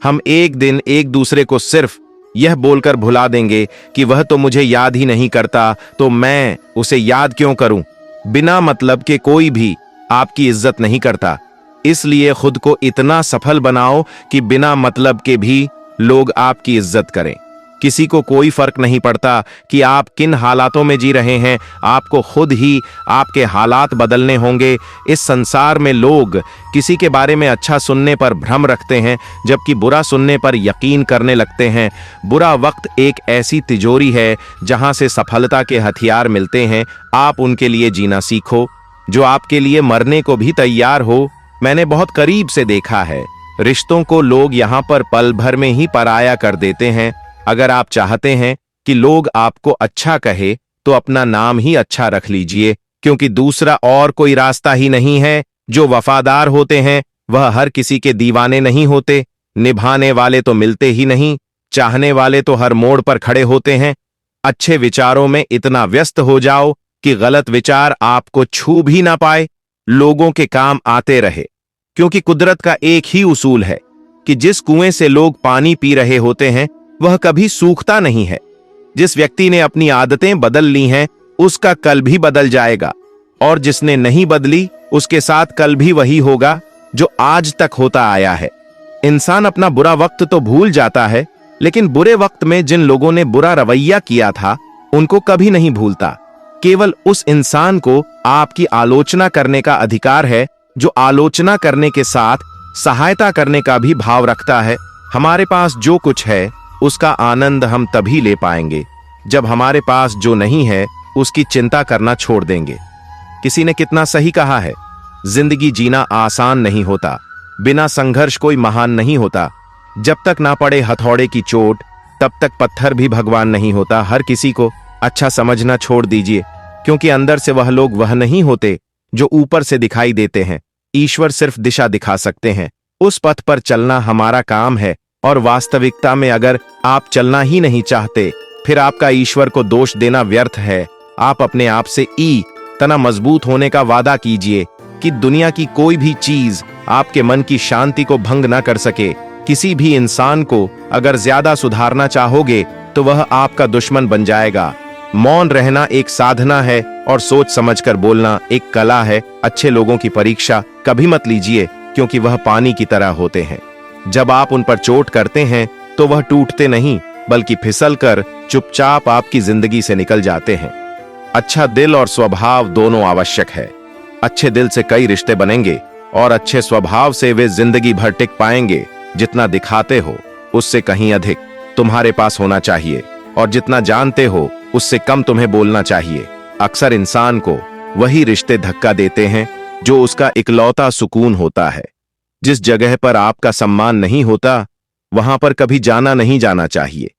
हम एक दिन एक दूसरे को सिर्फ यह बोलकर भुला देंगे कि वह तो मुझे याद ही नहीं करता, तो मैं उसे याद क्यों करूं। बिना मतलब के कोई भी आपकी इज्जत नहीं करता, इसलिए खुद को इतना सफल बनाओ कि बिना मतलब के भी लोग आपकी इज्जत करें। किसी को कोई फर्क नहीं पड़ता कि आप किन हालातों में जी रहे हैं, आपको खुद ही आपके हालात बदलने होंगे। इस संसार में लोग किसी के बारे में अच्छा सुनने पर भ्रम रखते हैं, जबकि बुरा सुनने पर यकीन करने लगते हैं। बुरा वक्त एक ऐसी तिजोरी है जहां से सफलता के हथियार मिलते हैं। आप उनके लिए जीना सीखो जो आपके लिए मरने को भी तैयार हो। मैंने बहुत करीब से देखा है, रिश्तों को लोग यहाँ पर पल भर में ही पराया कर देते हैं। अगर आप चाहते हैं कि लोग आपको अच्छा कहे तो अपना नाम ही अच्छा रख लीजिए, क्योंकि दूसरा और कोई रास्ता ही नहीं है। जो वफादार होते हैं वह हर किसी के दीवाने नहीं होते। निभाने वाले तो मिलते ही नहीं, चाहने वाले तो हर मोड़ पर खड़े होते हैं। अच्छे विचारों में इतना व्यस्त हो जाओ कि गलत विचार आपको छू भी ना पाए। लोगों के काम आते रहे, क्योंकि कुदरत का एक ही उसूल है कि जिस कुएं से लोग पानी पी रहे होते हैं वह कभी सूखता नहीं है। जिस व्यक्ति ने अपनी आदतें बदल ली हैं उसका कल भी बदल जाएगा, और जिसने नहीं बदली उसके साथ कल भी वही होगा जो आज तक होता आया है। इंसान अपना बुरा वक्त तो भूल जाता है, लेकिन बुरे वक्त में जिन लोगों ने बुरा रवैया किया था उनको कभी नहीं भूलता। केवल उस इंसान को आपकी आलोचना करने का अधिकार है जो आलोचना करने के साथ सहायता करने का भी भाव रखता है। हमारे पास जो कुछ है उसका आनंद हम तभी ले पाएंगे जब हमारे पास जो नहीं है उसकी चिंता करना छोड़ देंगे। किसी ने कितना सही कहा है, जिंदगी जीना आसान नहीं होता, बिना संघर्ष कोई महान नहीं होता। जब तक ना पड़े हथौड़े की चोट तब तक पत्थर भी भगवान नहीं होता। हर किसी को अच्छा समझना छोड़ दीजिए, क्योंकि अंदर से वह लोग वह नहीं होते जो ऊपर से दिखाई देते हैं। ईश्वर सिर्फ दिशा दिखा सकते हैं, उस पथ पर चलना हमारा काम है। और वास्तविकता में अगर आप चलना ही नहीं चाहते, फिर आपका ईश्वर को दोष देना व्यर्थ है। आप अपने आप से इतना मजबूत होने का वादा कीजिए कि दुनिया की कोई भी चीज आपके मन की शांति को भंग ना कर सके। किसी भी इंसान को अगर ज्यादा सुधारना चाहोगे तो वह आपका दुश्मन बन जाएगा। मौन रहना एक साधना है और सोच समझकर बोलना एक कला है। अच्छे लोगों की परीक्षा कभी मत लीजिए, क्योंकि वह पानी की तरह होते हैं। जब आप उन पर चोट करते हैं तो वह टूटते नहीं, बल्कि फिसलकर चुपचाप आपकी जिंदगी से निकल जाते हैं। अच्छा दिल और स्वभाव दोनों आवश्यक है। अच्छे दिल से कई रिश्ते बनेंगे और अच्छे स्वभाव से वे जिंदगी भर टिक पाएंगे। जितना दिखाते हो उससे कहीं अधिक तुम्हारे पास होना चाहिए, और जितना जानते हो उससे कम तुम्हें बोलना चाहिए। अक्सर इंसान को वही रिश्ते धक्का देते हैं जो उसका इकलौता सुकून होता है। जिस जगह पर आपका सम्मान नहीं होता वहां पर कभी जाना नहीं जाना चाहिए,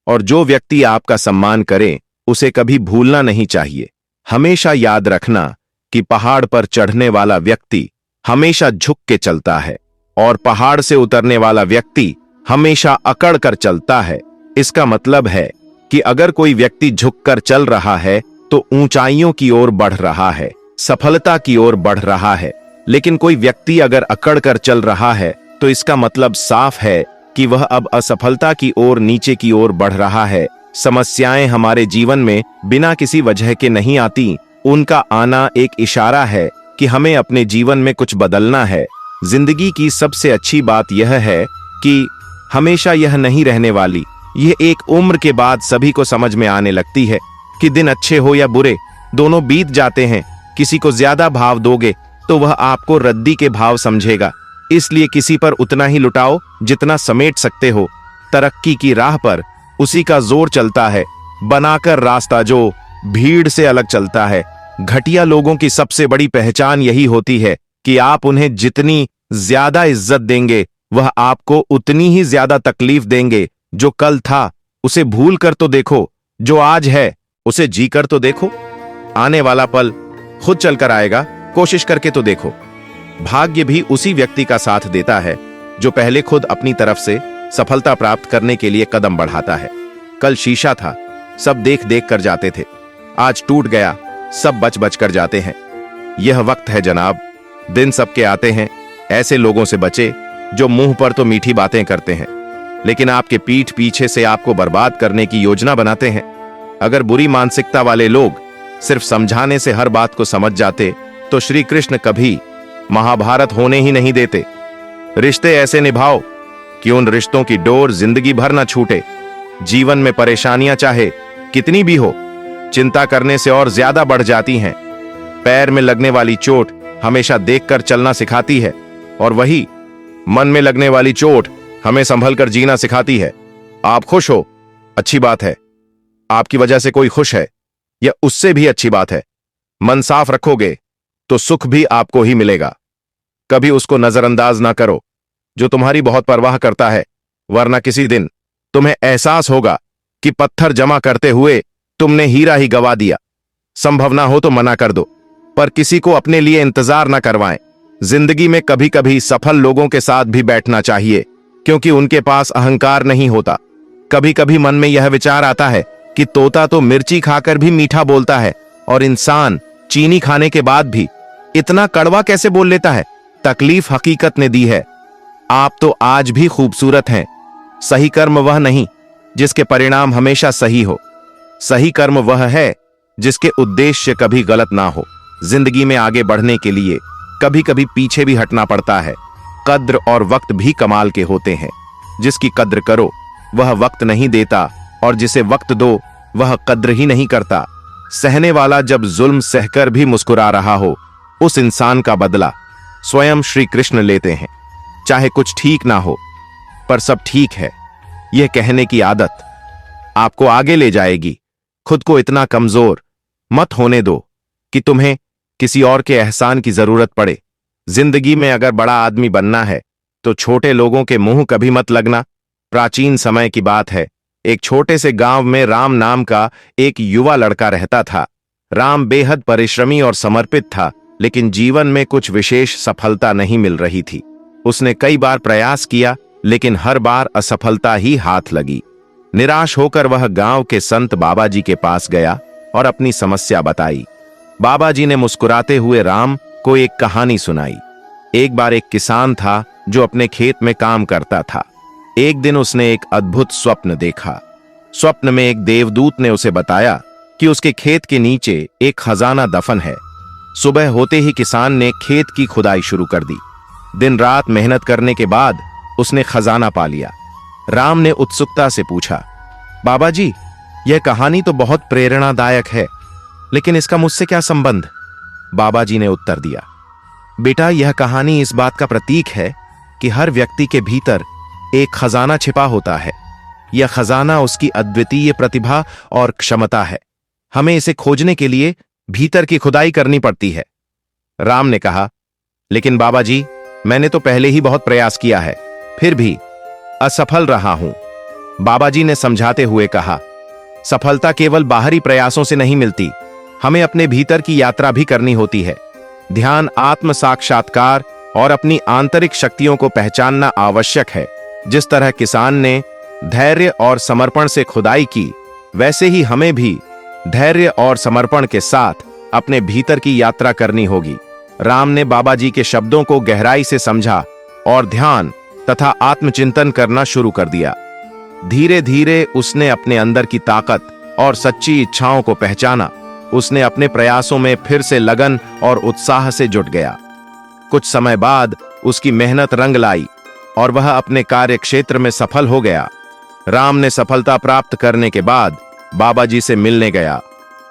और जो व्यक्ति आपका सम्मान करे उसे कभी भूलना नहीं चाहिए। हमेशा याद रखना कि पहाड़ पर चढ़ने वाला व्यक्ति हमेशा झुक के चलता है और पहाड़ से उतरने वाला व्यक्ति हमेशा अकड़ कर चलता है। इसका मतलब है कि अगर कोई व्यक्ति झुककर चल रहा है तो ऊंचाइयों की ओर बढ़ रहा है, सफलता की ओर बढ़ रहा है। लेकिन कोई व्यक्ति अगर अकड़ कर चल रहा है तो इसका मतलब साफ है कि वह अब असफलता की ओर, नीचे की ओर बढ़ रहा है। समस्याएं हमारे जीवन में बिना किसी वजह के नहीं आती, उनका आना एक इशारा है कि हमें अपने जीवन में कुछ बदलना है। जिंदगी की सबसे अच्छी बात यह है कि हमेशा यह नहीं रहने वाली। यह एक उम्र के बाद सभी को समझ में आने लगती है कि दिन अच्छे हो या बुरे, दोनों बीत जाते हैं। किसी को ज्यादा भाव दोगे तो वह आपको रद्दी के भाव समझेगा, इसलिए किसी पर उतना ही लुटाओ जितना समेट सकते हो। तरक्की की राह पर उसी का जोर चलता है, बनाकर रास्ता जो भीड़ से अलग चलता है। घटिया लोगों की सबसे बड़ी पहचान यही होती है कि आप उन्हें जितनी ज्यादा इज्जत देंगे वह आपको उतनी ही ज्यादा तकलीफ देंगे। जो कल था उसे भूल कर तो देखो, जो आज है उसे जी कर तो देखो। आने वाला पल खुद चलकर आएगा, कोशिश करके तो देखो। भाग्य भी उसी व्यक्ति का साथ देता है जो पहले खुद अपनी तरफ से सफलता प्राप्त करने के लिए कदम बढ़ाता है। कल शीशा था, सब देख देख कर जाते थे, आज टूट गया, सब बच बच कर जाते हैं। यह वक्त है जनाब, दिन सबके आते हैं। ऐसे लोगों से बचे जो मुंह पर तो मीठी बातें करते हैं लेकिन आपके पीठ पीछे से आपको बर्बाद करने की योजना बनाते हैं। अगर बुरी मानसिकता वाले लोग सिर्फ समझाने से हर बात को समझ जाते तो श्री कृष्ण कभी महाभारत होने ही नहीं देते। रिश्ते ऐसे निभाओ कि उन रिश्तों की डोर जिंदगी भर न छूटे। जीवन में परेशानियां चाहे कितनी भी हो, चिंता करने से और ज्यादा बढ़ जाती हैं। पैर में लगने वाली चोट हमेशा देखकर चलना सिखाती है और वही मन में लगने वाली चोट हमें संभल कर जीना सिखाती है। आप खुश हो, अच्छी बात है। आपकी वजह से कोई खुश है, यह उससे भी अच्छी बात है। मन साफ रखोगे तो सुख भी आपको ही मिलेगा। कभी उसको नजरअंदाज ना करो जो तुम्हारी बहुत परवाह करता है, वरना किसी दिन तुम्हें एहसास होगा कि पत्थर जमा करते हुए तुमने हीरा ही गवा दिया। संभव ना हो तो मना कर दो, पर किसी को अपने लिए इंतजार ना करवाएं। जिंदगी में कभी कभी सफल लोगों के साथ भी बैठना चाहिए क्योंकि उनके पास अहंकार नहीं होता। कभी कभी मन में यह विचार आता है कि तोता तो मिर्ची खाकर भी मीठा बोलता है और इंसान चीनी खाने के बाद भी इतना कड़वा कैसे बोल लेता है। तकलीफ हकीकत ने दी है। आप तो आज भी खूबसूरत हैं। सही कर्म वह नहीं जिसके परिणाम हमेशा सही हो, सही कर्म वह है जिसके उद्देश्य कभी गलत ना हो। जिंदगी में आगे बढ़ने के लिए कभी कभी पीछे भी हटना पड़ता है। कद्र और वक्त भी कमाल के होते हैं। जिसकी कद्र करो वह वक्त नहीं देता और जिसे वक्त दो वह कद्र ही नहीं करता। सहने वाला जब जुल्म सहकर भी मुस्कुरा रहा हो, उस इंसान का बदला स्वयं श्री कृष्ण लेते हैं। चाहे कुछ ठीक ना हो पर सब ठीक है, यह कहने की आदत आपको आगे ले जाएगी। खुद को इतना कमजोर मत होने दो कि तुम्हें किसी और के एहसान की जरूरत पड़े। जिंदगी में अगर बड़ा आदमी बनना है तो छोटे लोगों के मुंह कभी मत लगना। प्राचीन समय की बात है, एक छोटे से गांव में राम नाम का एक युवा लड़का रहता था। राम बेहद परिश्रमी और समर्पित था, लेकिन जीवन में कुछ विशेष सफलता नहीं मिल रही थी। उसने कई बार प्रयास किया लेकिन हर बार असफलता ही हाथ लगी। निराश होकर वह गांव के संत बाबा जी के पास गया और अपनी समस्या बताई। बाबा जी ने मुस्कुराते हुए राम को एक कहानी सुनाई। एक बार एक किसान था जो अपने खेत में काम करता था। एक दिन उसने एक अद्भुत स्वप्न देखा। स्वप्न में एक देवदूत ने उसे बताया कि उसके खेत के नीचे एक खजाना दफन है। सुबह होते ही किसान ने खेत की खुदाई शुरू कर दी। दिन रात मेहनत करने के बाद उसने खजाना पा लिया। राम ने उत्सुकता से पूछा, बाबा जी, यह कहानी तो बहुत प्रेरणादायक है, लेकिन इसका मुझसे क्या संबंध? बाबा जी ने उत्तर दिया, बेटा, यह कहानी इस बात का प्रतीक है कि हर व्यक्ति के भीतर एक खजाना छिपा होता है। यह खजाना उसकी अद्वितीय प्रतिभा और क्षमता है। हमें इसे खोजने के लिए भीतर की खुदाई करनी पड़ती है। राम ने कहा, लेकिन बाबा जी, मैंने तो पहले ही बहुत प्रयास किया है, फिर भी असफल रहा हूं। बाबा जी ने समझाते हुए कहा, सफलता केवल बाहरी प्रयासों से नहीं मिलती, हमें अपने भीतर की यात्रा भी करनी होती है। ध्यान, आत्म साक्षात्कार और अपनी आंतरिक शक्तियों को पहचानना आवश्यक है। जिस तरह किसान ने धैर्य और समर्पण से खुदाई की, वैसे ही हमें भी धैर्य और समर्पण के साथ अपने भीतर की यात्रा करनी होगी। राम ने बाबा जी के शब्दों को गहराई से समझा और ध्यान तथा आत्मचिंतन करना शुरू कर दिया। धीरे धीरे उसने अपने अंदर की ताकत और सच्ची इच्छाओं को पहचाना। उसने अपने प्रयासों में फिर से लगन और उत्साह से जुट गया। कुछ समय बाद उसकी मेहनत रंग लाई और वह अपने कार्य क्षेत्र में सफल हो गया। राम ने सफलता प्राप्त करने के बाद बाबा जी से मिलने गया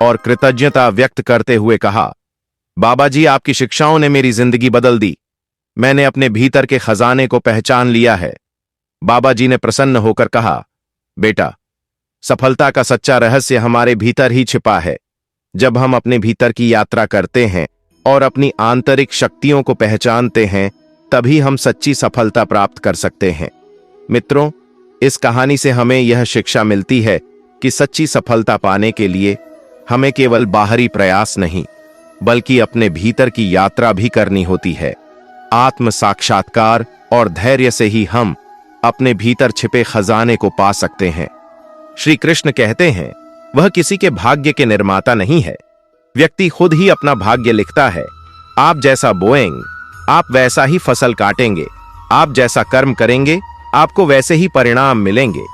और कृतज्ञता व्यक्त करते हुए कहा, बाबा जी, आपकी शिक्षाओं ने मेरी जिंदगी बदल दी। मैंने अपने भीतर के खजाने को पहचान लिया है। बाबा जी ने प्रसन्न होकर कहा, बेटा, सफलता का सच्चा रहस्य हमारे भीतर ही छिपा है। जब हम अपने भीतर की यात्रा करते हैं और अपनी आंतरिक शक्तियों को पहचानते हैं, तभी हम सच्ची सफलता प्राप्त कर सकते हैं। मित्रों, इस कहानी से हमें यह शिक्षा मिलती है कि सच्ची सफलता पाने के लिए हमें केवल बाहरी प्रयास नहीं, बल्कि अपने भीतर की यात्रा भी करनी होती है। आत्म साक्षात्कार और धैर्य से ही हम अपने भीतर छिपे खजाने को पा सकते हैं। श्री कृष्ण कहते हैं, वह किसी के भाग्य के निर्माता नहीं है। व्यक्ति खुद ही अपना भाग्य लिखता है। आप जैसा बोएंगे, आप वैसा ही फसल काटेंगे। आप जैसा कर्म करेंगे, आपको वैसे ही परिणाम मिलेंगे।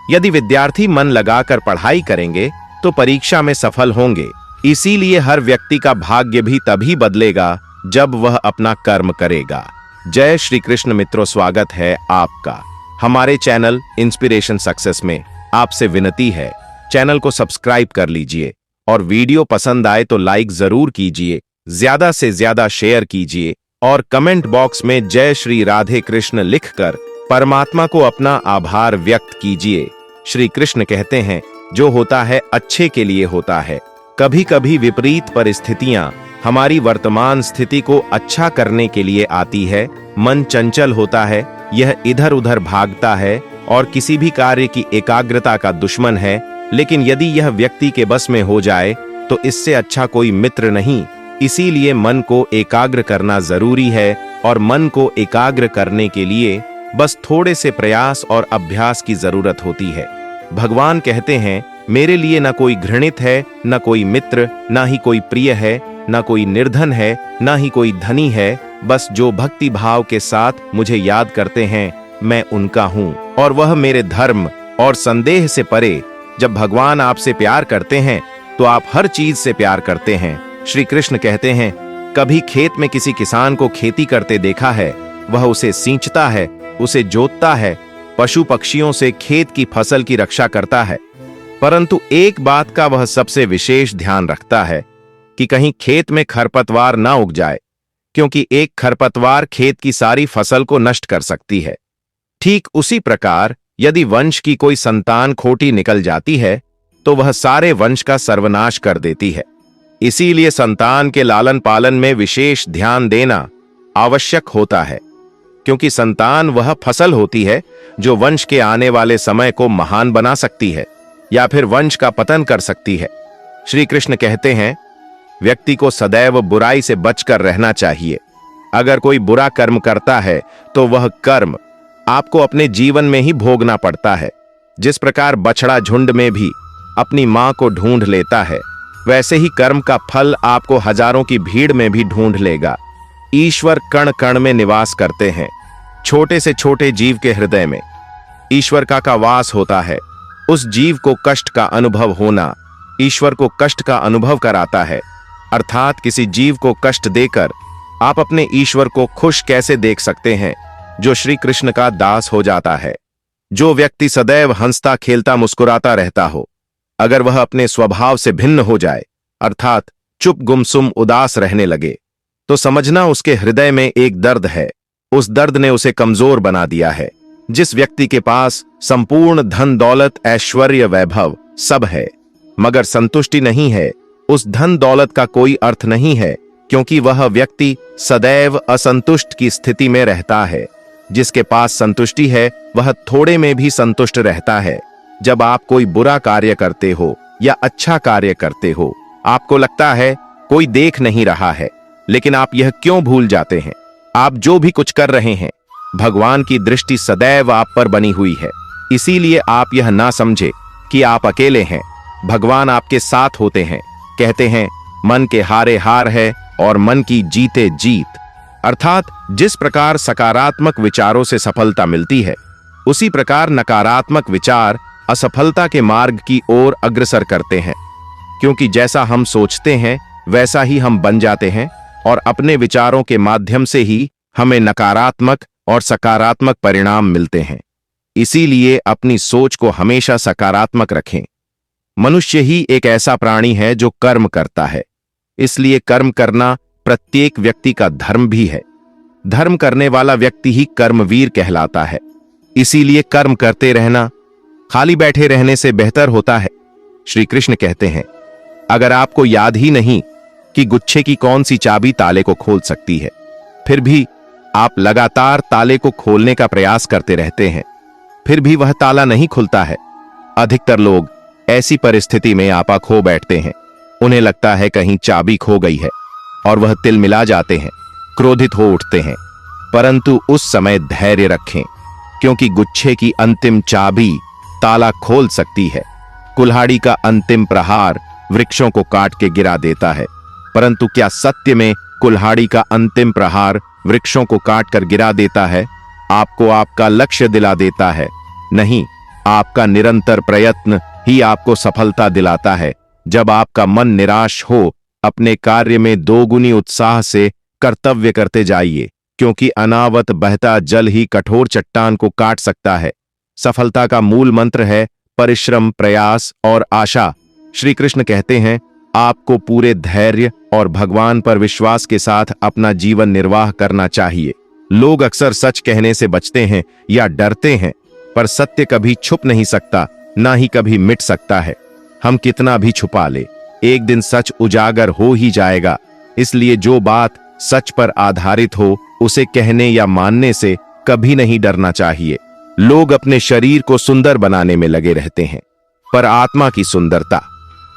यदि विद्यार्थी मन लगाकर पढ़ाई करेंगे तो परीक्षा में सफल होंगे। इसीलिए हर व्यक्ति का भाग्य भी तभी बदलेगा जब वह अपना कर्म करेगा। जय श्री कृष्ण। मित्रों, स्वागत है आपका हमारे चैनल इंस्पिरेशन सक्सेस में। आपसे विनती है, चैनल को सब्सक्राइब कर लीजिए और वीडियो पसंद आए तो लाइक जरूर कीजिए, ज्यादा से ज्यादा शेयर कीजिए और कमेंट बॉक्स में जय श्री राधे कृष्ण लिखकर परमात्मा को अपना आभार व्यक्त कीजिए। श्री कृष्ण कहते हैं, जो होता है अच्छे के लिए होता है। कभी कभी विपरीत परिस्थितियां हमारी वर्तमान स्थिति को अच्छा करने के लिए आती है। मन चंचल होता है, यह इधर उधर भागता है और किसी भी कार्य की एकाग्रता का दुश्मन है। लेकिन यदि यह व्यक्ति के बस में हो जाए तो इससे अच्छा कोई मित्र नहीं। इसीलिए मन को एकाग्र करना जरूरी है और मन को एकाग्र करने के लिए बस थोड़े से प्रयास और अभ्यास की जरूरत होती है। भगवान कहते हैं, मेरे लिए न कोई घृणित है, न कोई मित्र, न ही कोई प्रिय है, न कोई निर्धन है, न ही कोई धनी है। बस जो भक्ति भाव के साथ मुझे याद करते हैं, मैं उनका हूं और वह मेरे धर्म और संदेह से परे। जब भगवान आपसे प्यार करते हैं तो आप हर चीज से प्यार करते हैं। श्री कृष्ण कहते हैं, कभी खेत में किसी किसान को खेती करते देखा है? वह उसे सींचता है, उसे जोतता है, पशु पक्षियों से खेत की फसल की रक्षा करता है। परंतु एक बात का वह सबसे विशेष ध्यान रखता है कि कहीं खेत में खरपतवार ना उग जाए, क्योंकि एक खरपतवार खेत की सारी फसल को नष्ट कर सकती है। ठीक उसी प्रकार यदि वंश की कोई संतान खोटी निकल जाती है तो वह सारे वंश का सर्वनाश कर देती है। इसीलिए संतान के लालन पालन में विशेष ध्यान देना आवश्यक होता है, क्योंकि संतान वह फसल होती है जो वंश के आने वाले समय को महान बना सकती है या फिर वंश का पतन कर सकती है। श्री कृष्ण कहते हैं, व्यक्ति को सदैव बुराई से बचकर रहना चाहिए। अगर कोई बुरा कर्म करता है तो वह कर्म आपको अपने जीवन में ही भोगना पड़ता है। जिस प्रकार बछड़ा झुंड में भी अपनी मां को ढूंढ लेता है, वैसे ही कर्म का फल आपको हजारों की भीड़ में भी ढूंढ लेगा। ईश्वर कण कण में निवास करते हैं। छोटे से छोटे जीव के हृदय में ईश्वर का वास होता है। उस जीव को कष्ट का अनुभव होना ईश्वर को कष्ट का अनुभव कराता है। अर्थात किसी जीव को कष्ट देकर आप अपने ईश्वर को खुश कैसे देख सकते हैं, जो श्री कृष्ण का दास हो जाता है। जो व्यक्ति सदैव हंसता खेलता मुस्कुराता रहता हो, अगर वह अपने स्वभाव से भिन्न हो जाए, अर्थात चुप गुमसुम उदास रहने लगे, तो समझना उसके हृदय में एक दर्द है। उस दर्द ने उसे कमजोर बना दिया है। जिस व्यक्ति के पास संपूर्ण धन दौलत ऐश्वर्य वैभव सब है मगर संतुष्टि नहीं है, उस धन दौलत का कोई अर्थ नहीं है, क्योंकि वह व्यक्ति सदैव असंतुष्ट की स्थिति में रहता है। जिसके पास संतुष्टि है वह थोड़े में भी संतुष्ट रहता है। जब आप कोई बुरा कार्य करते हो या अच्छा कार्य करते हो, आपको लगता है कोई देख नहीं रहा है, लेकिन आप यह क्यों भूल जाते हैं? आप जो भी कुछ कर रहे हैं, भगवान की दृष्टि सदैव आप पर बनी हुई है। इसीलिए आप यह ना समझे कि आप अकेले हैं। भगवान आपके साथ होते हैं। कहते हैं, मन के हारे हार है और मन की जीते जीत। अर्थात जिस प्रकार सकारात्मक विचारों से सफलता मिलती है, उसी प्रकार नकारात्मक विचार असफलता के मार्ग की ओर अग्रसर करते हैं। क्योंकि जैसा हम सोचते हैं वैसा ही हम बन जाते हैं, और अपने विचारों के माध्यम से ही हमें नकारात्मक और सकारात्मक परिणाम मिलते हैं। इसीलिए अपनी सोच को हमेशा सकारात्मक रखें। मनुष्य ही एक ऐसा प्राणी है जो कर्म करता है, इसलिए कर्म करना प्रत्येक व्यक्ति का धर्म भी है। धर्म करने वाला व्यक्ति ही कर्मवीर कहलाता है। इसीलिए कर्म करते रहना खाली बैठे रहने से बेहतर होता है। श्री कृष्ण कहते हैं, अगर आपको याद ही नहीं कि गुच्छे की कौन सी चाबी ताले को खोल सकती है, फिर भी आप लगातार ताले को खोलने का प्रयास करते रहते हैं, फिर भी वह ताला नहीं खुलता है। अधिकतर लोग ऐसी परिस्थिति में आपा खो बैठते हैं। उन्हें लगता है कहीं चाबी खो गई है और वह तिलमिला जाते हैं, क्रोधित हो उठते हैं। परंतु उस समय धैर्य रखें, क्योंकि गुच्छे की अंतिम चाबी ताला खोल सकती है। कुल्हाड़ी का अंतिम प्रहार वृक्षों को काट के गिरा देता है, परंतु क्या सत्य में कुल्हाड़ी का अंतिम प्रहार वृक्षों को काट कर गिरा देता है? आपको आपका लक्ष्य दिला देता है? नहीं, आपका निरंतर प्रयत्न ही आपको सफलता दिलाता है। जब आपका मन निराश हो, अपने कार्य में दोगुनी उत्साह से कर्तव्य करते जाइए, क्योंकि अनावत बहता जल ही कठोर चट्टान को काट सकता है। सफलता का मूल मंत्र है परिश्रम, प्रयास और आशा। श्री कृष्ण कहते हैं, आपको पूरे धैर्य और भगवान पर विश्वास के साथ अपना जीवन निर्वाह करना चाहिए। लोग अक्सर सच कहने से बचते हैं या डरते हैं, पर सत्य कभी छुप नहीं सकता, ना ही कभी मिट सकता है। हम कितना भी छुपा ले, एक दिन सच उजागर हो ही जाएगा। इसलिए जो बात सच पर आधारित हो, उसे कहने या मानने से कभी नहीं डरना चाहिए। लोग अपने शरीर को सुंदर बनाने में लगे रहते हैं, पर आत्मा की सुंदरता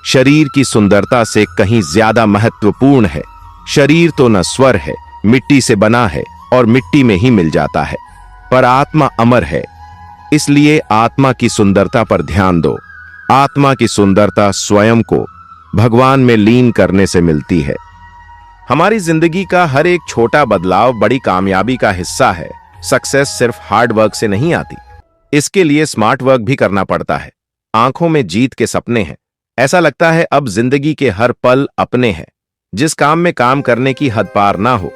शरीर की सुंदरता से कहीं ज्यादा महत्वपूर्ण है। शरीर तो नश्वर है, मिट्टी से बना है और मिट्टी में ही मिल जाता है, पर आत्मा अमर है। इसलिए आत्मा की सुंदरता पर ध्यान दो। आत्मा की सुंदरता स्वयं को भगवान में लीन करने से मिलती है। हमारी जिंदगी का हर एक छोटा बदलाव बड़ी कामयाबी का हिस्सा है। सक्सेस सिर्फ हार्ड वर्क से नहीं आती, इसके लिए स्मार्ट वर्क भी करना पड़ता है। आंखों में जीत के सपने हैं। ऐसा लगता है अब जिंदगी के हर पल अपने हैं। जिस काम में काम करने की हद पार ना हो,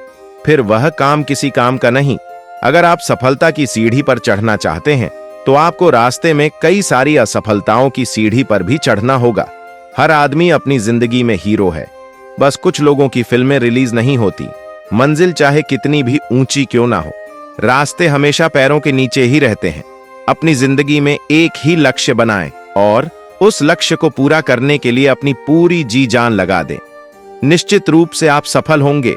फिर वह काम किसी काम का नहीं। अगर आप सफलता की सीढ़ी पर चढ़ना चाहते हैं, तो आपको रास्ते में कई सारी असफलताओं की सीढ़ी पर भी चढ़ना होगा। हर आदमी अपनी जिंदगी में हीरो है, बस कुछ लोगों की फिल्में रिलीज नहीं होती। मंजिल चाहे कितनी भी ऊंची क्यों ना हो, रास्ते हमेशा पैरों के नीचे ही रहते हैं। अपनी जिंदगी में एक ही लक्ष्य बनाएं और उस लक्ष्य को पूरा करने के लिए अपनी पूरी जी जान लगा दें। निश्चित रूप से आप सफल होंगे।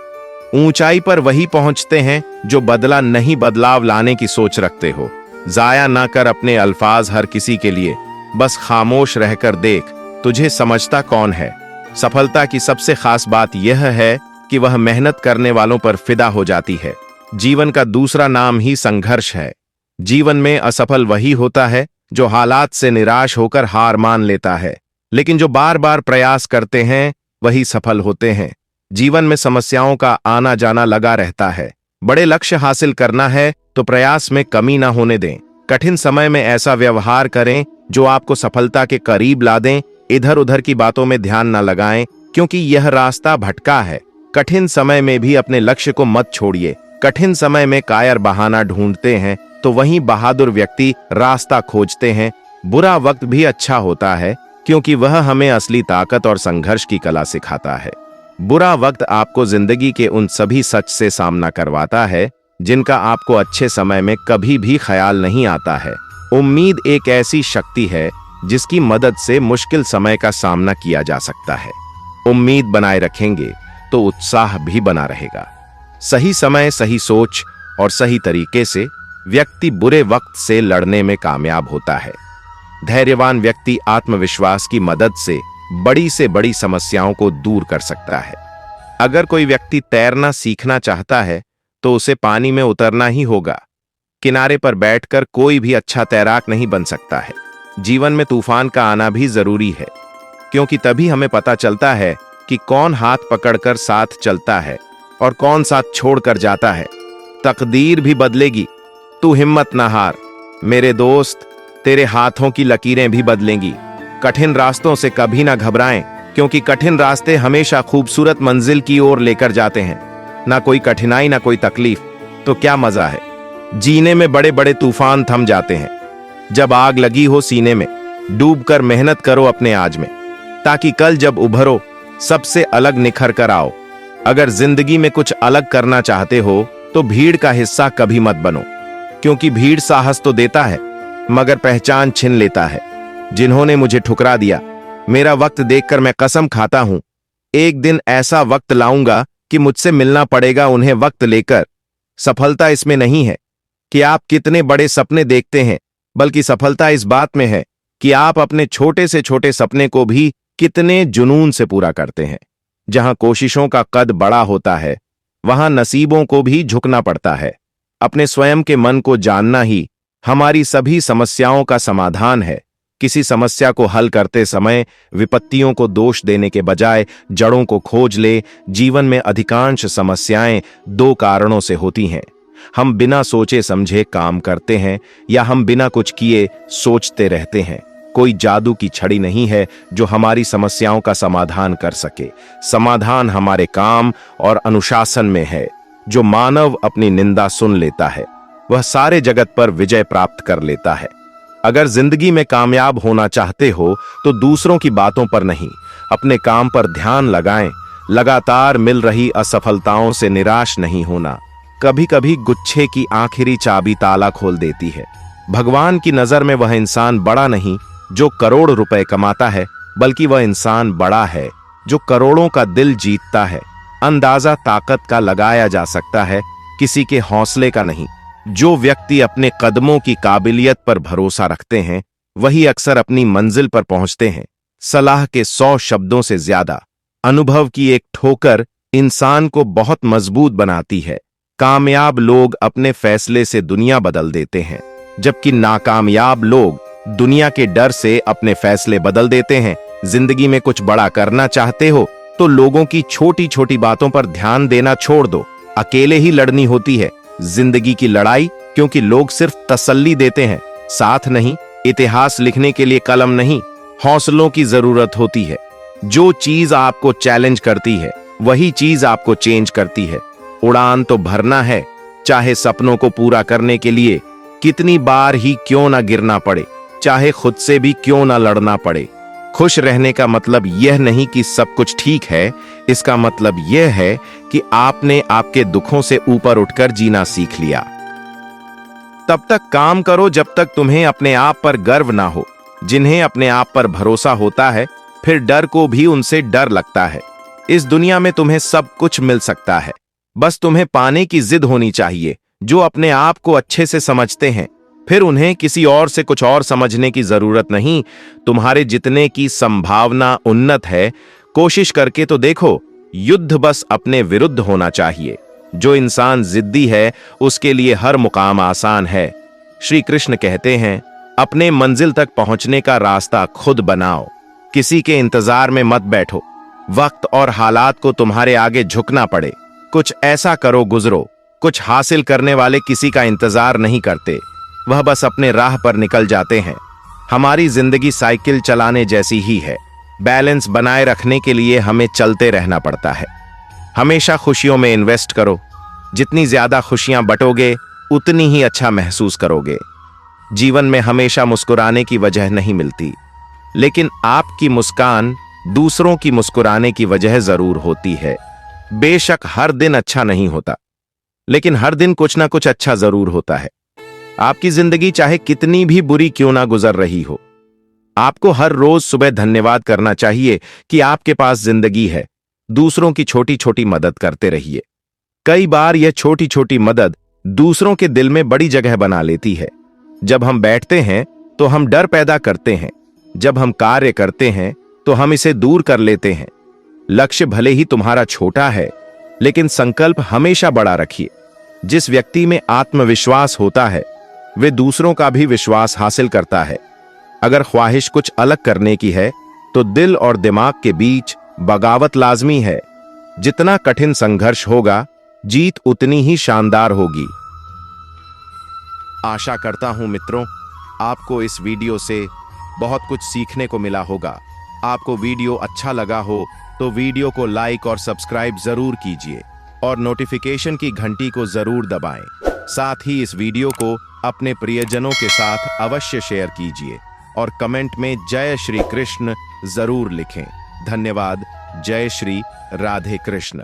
ऊंचाई पर वही पहुंचते हैं जो बदला नहीं, बदलाव लाने की सोच रखते हो। जाया ना कर अपने अल्फाज हर किसी के लिए, बस खामोश रहकर देख, तुझे समझता कौन है। सफलता की सबसे खास बात यह है कि वह मेहनत करने वालों पर फिदा हो जाती है। जीवन का दूसरा नाम ही संघर्ष है। जीवन में असफल वही होता है जो हालात से निराश होकर हार मान लेता है, लेकिन जो बार बार प्रयास करते हैं वही सफल होते हैं। जीवन में समस्याओं का आना जाना लगा रहता है। बड़े लक्ष्य हासिल करना है तो प्रयास में कमी ना होने दें। कठिन समय में ऐसा व्यवहार करें जो आपको सफलता के करीब ला दें। इधर उधर की बातों में ध्यान न लगाएं, क्योंकि यह रास्ता भटका है। कठिन समय में भी अपने लक्ष्य को मत छोड़िए। कठिन समय में कायर बहाना ढूंढते हैं तो वहीं बहादुर व्यक्ति रास्ता खोजते हैं। बुरा वक्त भी अच्छा होता है, क्योंकि वह हमें असली ताकत और संघर्ष की कला सिखाता है। बुरा वक्त आपको जिंदगी के उन सभी सच से सामना करवाता है जिनका आपको अच्छे समय में कभी भी ख्याल नहीं आता है। उम्मीद एक ऐसी शक्ति है जिसकी मदद से मुश्किल समय का सामना किया जा सकता है। उम्मीद बनाए रखेंगे तो उत्साह भी बना रहेगा। सही समय, सही सोच और सही तरीके से व्यक्ति बुरे वक्त से लड़ने में कामयाब होता है। धैर्यवान व्यक्ति आत्मविश्वास की मदद से बड़ी समस्याओं को दूर कर सकता है। अगर कोई व्यक्ति तैरना सीखना चाहता है तो उसे पानी में उतरना ही होगा। किनारे पर बैठकर कोई भी अच्छा तैराक नहीं बन सकता है। जीवन में तूफान का आना भी जरूरी है, क्योंकि तभी हमें पता चलता है कि कौन हाथ पकड़कर साथ चलता है और कौन साथ छोड़कर जाता है। तकदीर भी बदलेगी, तू हिम्मत ना हार मेरे दोस्त, तेरे हाथों की लकीरें भी बदलेंगी। कठिन रास्तों से कभी ना घबराएं, क्योंकि कठिन रास्ते हमेशा खूबसूरत मंजिल की ओर लेकर जाते हैं। ना कोई कठिनाई ना कोई तकलीफ तो क्या मजा है। जीने में बड़े बड़े तूफान थम जाते हैं जब आग लगी हो सीने में। डूबकर मेहनत करो अपने आज में, ताकि कल जब उभरो सबसे अलग निखर कर आओ। अगर जिंदगी में कुछ अलग करना चाहते हो तो भीड़ का हिस्सा कभी मत बनो, क्योंकि भीड़ साहस तो देता है मगर पहचान छीन लेता है। जिन्होंने मुझे ठुकरा दिया, मेरा वक्त देखकर मैं कसम खाता हूं, एक दिन ऐसा वक्त लाऊंगा कि मुझसे मिलना पड़ेगा उन्हें वक्त लेकर। सफलता इसमें नहीं है कि आप कितने बड़े सपने देखते हैं, बल्कि सफलता इस बात में है कि आप अपने छोटे से छोटे सपने को भी कितने जुनून से पूरा करते हैं। जहां कोशिशों का कद बड़ा होता है, वहां नसीबों को भी झुकना पड़ता है। अपने स्वयं के मन को जानना ही हमारी सभी समस्याओं का समाधान है। किसी समस्या को हल करते समय विपत्तियों को दोष देने के बजाय जड़ों को खोज ले। जीवन में अधिकांश समस्याएं दो कारणों से होती हैं। हम बिना सोचे समझे काम करते हैं या हम बिना कुछ किए सोचते रहते हैं। कोई जादू की छड़ी नहीं है जो हमारी समस्याओं का समाधान कर सके। समाधान हमारे काम और अनुशासन में है। जो मानव अपनी निंदा सुन लेता है, वह सारे जगत पर विजय प्राप्त कर लेता है। अगर जिंदगी में कामयाब होना चाहते हो तो दूसरों की बातों पर नहीं, अपने काम पर ध्यान लगाएं। लगातार मिल रही असफलताओं से निराश नहीं होना। कभी कभी गुच्छे की आखिरी चाबी ताला खोल देती है। भगवान की नजर में वह इंसान बड़ा नहीं जो करोड़ रुपए कमाता है, बल्कि वह इंसान बड़ा है जो करोड़ों का दिल जीतता है। अंदाजा ताकत का लगाया जा सकता है, किसी के हौसले का नहीं। जो व्यक्ति अपने कदमों की काबिलियत पर भरोसा रखते हैं, वही अक्सर अपनी मंजिल पर पहुंचते हैं। सलाह के 100 शब्दों से ज्यादा अनुभव की एक ठोकर इंसान को बहुत मजबूत बनाती है। कामयाब लोग अपने फैसले से दुनिया बदल देते हैं, जबकि नाकामयाब लोग दुनिया के डर से अपने फैसले बदल देते हैं। जिंदगी में कुछ बड़ा करना चाहते हो तो लोगों की छोटी छोटी बातों पर ध्यान देना छोड़ दो। अकेले ही लड़नी होती है जिंदगी की लड़ाई, क्योंकि लोग सिर्फ तसल्ली देते हैं, साथ नहीं। इतिहास लिखने के लिए कलम नहीं, हौसलों की जरूरत होती है। जो चीज आपको चैलेंज करती है, वही चीज आपको चेंज करती है। उड़ान तो भरना है, चाहे सपनों को पूरा करने के लिए कितनी बार ही क्यों ना गिरना पड़े, चाहे खुद से भी क्यों ना लड़ना पड़े। खुश रहने का मतलब यह नहीं कि सब कुछ ठीक है, इसका मतलब यह है कि आपने आपके दुखों से ऊपर उठकर जीना सीख लिया। तब तक काम करो जब तक तुम्हें अपने आप पर गर्व ना हो। जिन्हें अपने आप पर भरोसा होता है, फिर डर को भी उनसे डर लगता है। इस दुनिया में तुम्हें सब कुछ मिल सकता है, बस तुम्हें पाने की जिद होनी चाहिए। जो अपने आप को अच्छे से समझते हैं, फिर उन्हें किसी और से कुछ और समझने की जरूरत नहीं। तुम्हारे जितने की संभावना उन्नत है, कोशिश करके तो देखो। युद्ध बस अपने विरुद्ध होना चाहिए। जो इंसान जिद्दी है, उसके लिए हर मुकाम आसान है। श्री कृष्ण कहते हैं, अपने मंजिल तक पहुंचने का रास्ता खुद बनाओ, किसी के इंतजार में मत बैठो। वक्त और हालात को तुम्हारे आगे झुकना पड़े, कुछ ऐसा करो गुजरो। कुछ हासिल करने वाले किसी का इंतजार नहीं करते, वह बस अपने राह पर निकल जाते हैं। हमारी जिंदगी साइकिल चलाने जैसी ही है। बैलेंस बनाए रखने के लिए हमें चलते रहना पड़ता है। हमेशा खुशियों में इन्वेस्ट करो। जितनी ज्यादा खुशियां बटोगे, उतनी ही अच्छा महसूस करोगे। जीवन में हमेशा मुस्कुराने की वजह नहीं मिलती, लेकिन आपकी मुस्कान दूसरों की मुस्कुराने की वजह जरूर होती है। बेशक हर दिन अच्छा नहीं होता, लेकिन हर दिन कुछ ना कुछ अच्छा जरूर होता है। आपकी जिंदगी चाहे कितनी भी बुरी क्यों ना गुजर रही हो, आपको हर रोज सुबह धन्यवाद करना चाहिए कि आपके पास जिंदगी है। दूसरों की छोटी छोटी मदद करते रहिए। कई बार यह छोटी छोटी मदद दूसरों के दिल में बड़ी जगह बना लेती है। जब हम बैठते हैं तो हम डर पैदा करते हैं। जब हम कार्य करते हैं तो हम इसे दूर कर लेते हैं। लक्ष्य भले ही तुम्हारा छोटा है, लेकिन संकल्प हमेशा बड़ा रखिए। जिस व्यक्ति में आत्मविश्वास होता है वे दूसरों का भी विश्वास हासिल करता है। अगर ख्वाहिश कुछ अलग करने की है तो दिल और दिमाग के बीच बगावत लाजमी है। जितना कठिन संघर्ष होगा, जीत उतनी ही शानदार होगी। आशा करता हूं मित्रों, आपको इस वीडियो से बहुत कुछ सीखने को मिला होगा। आपको वीडियो अच्छा लगा हो तो वीडियो को लाइक और सब्सक्राइब जरूर कीजिए और नोटिफिकेशन की घंटी को जरूर दबाएं। साथ ही इस वीडियो को अपने प्रियजनों के साथ अवश्य शेयर कीजिए और कमेंट में जय श्री कृष्ण जरूर लिखें। धन्यवाद। जय श्री राधे कृष्ण।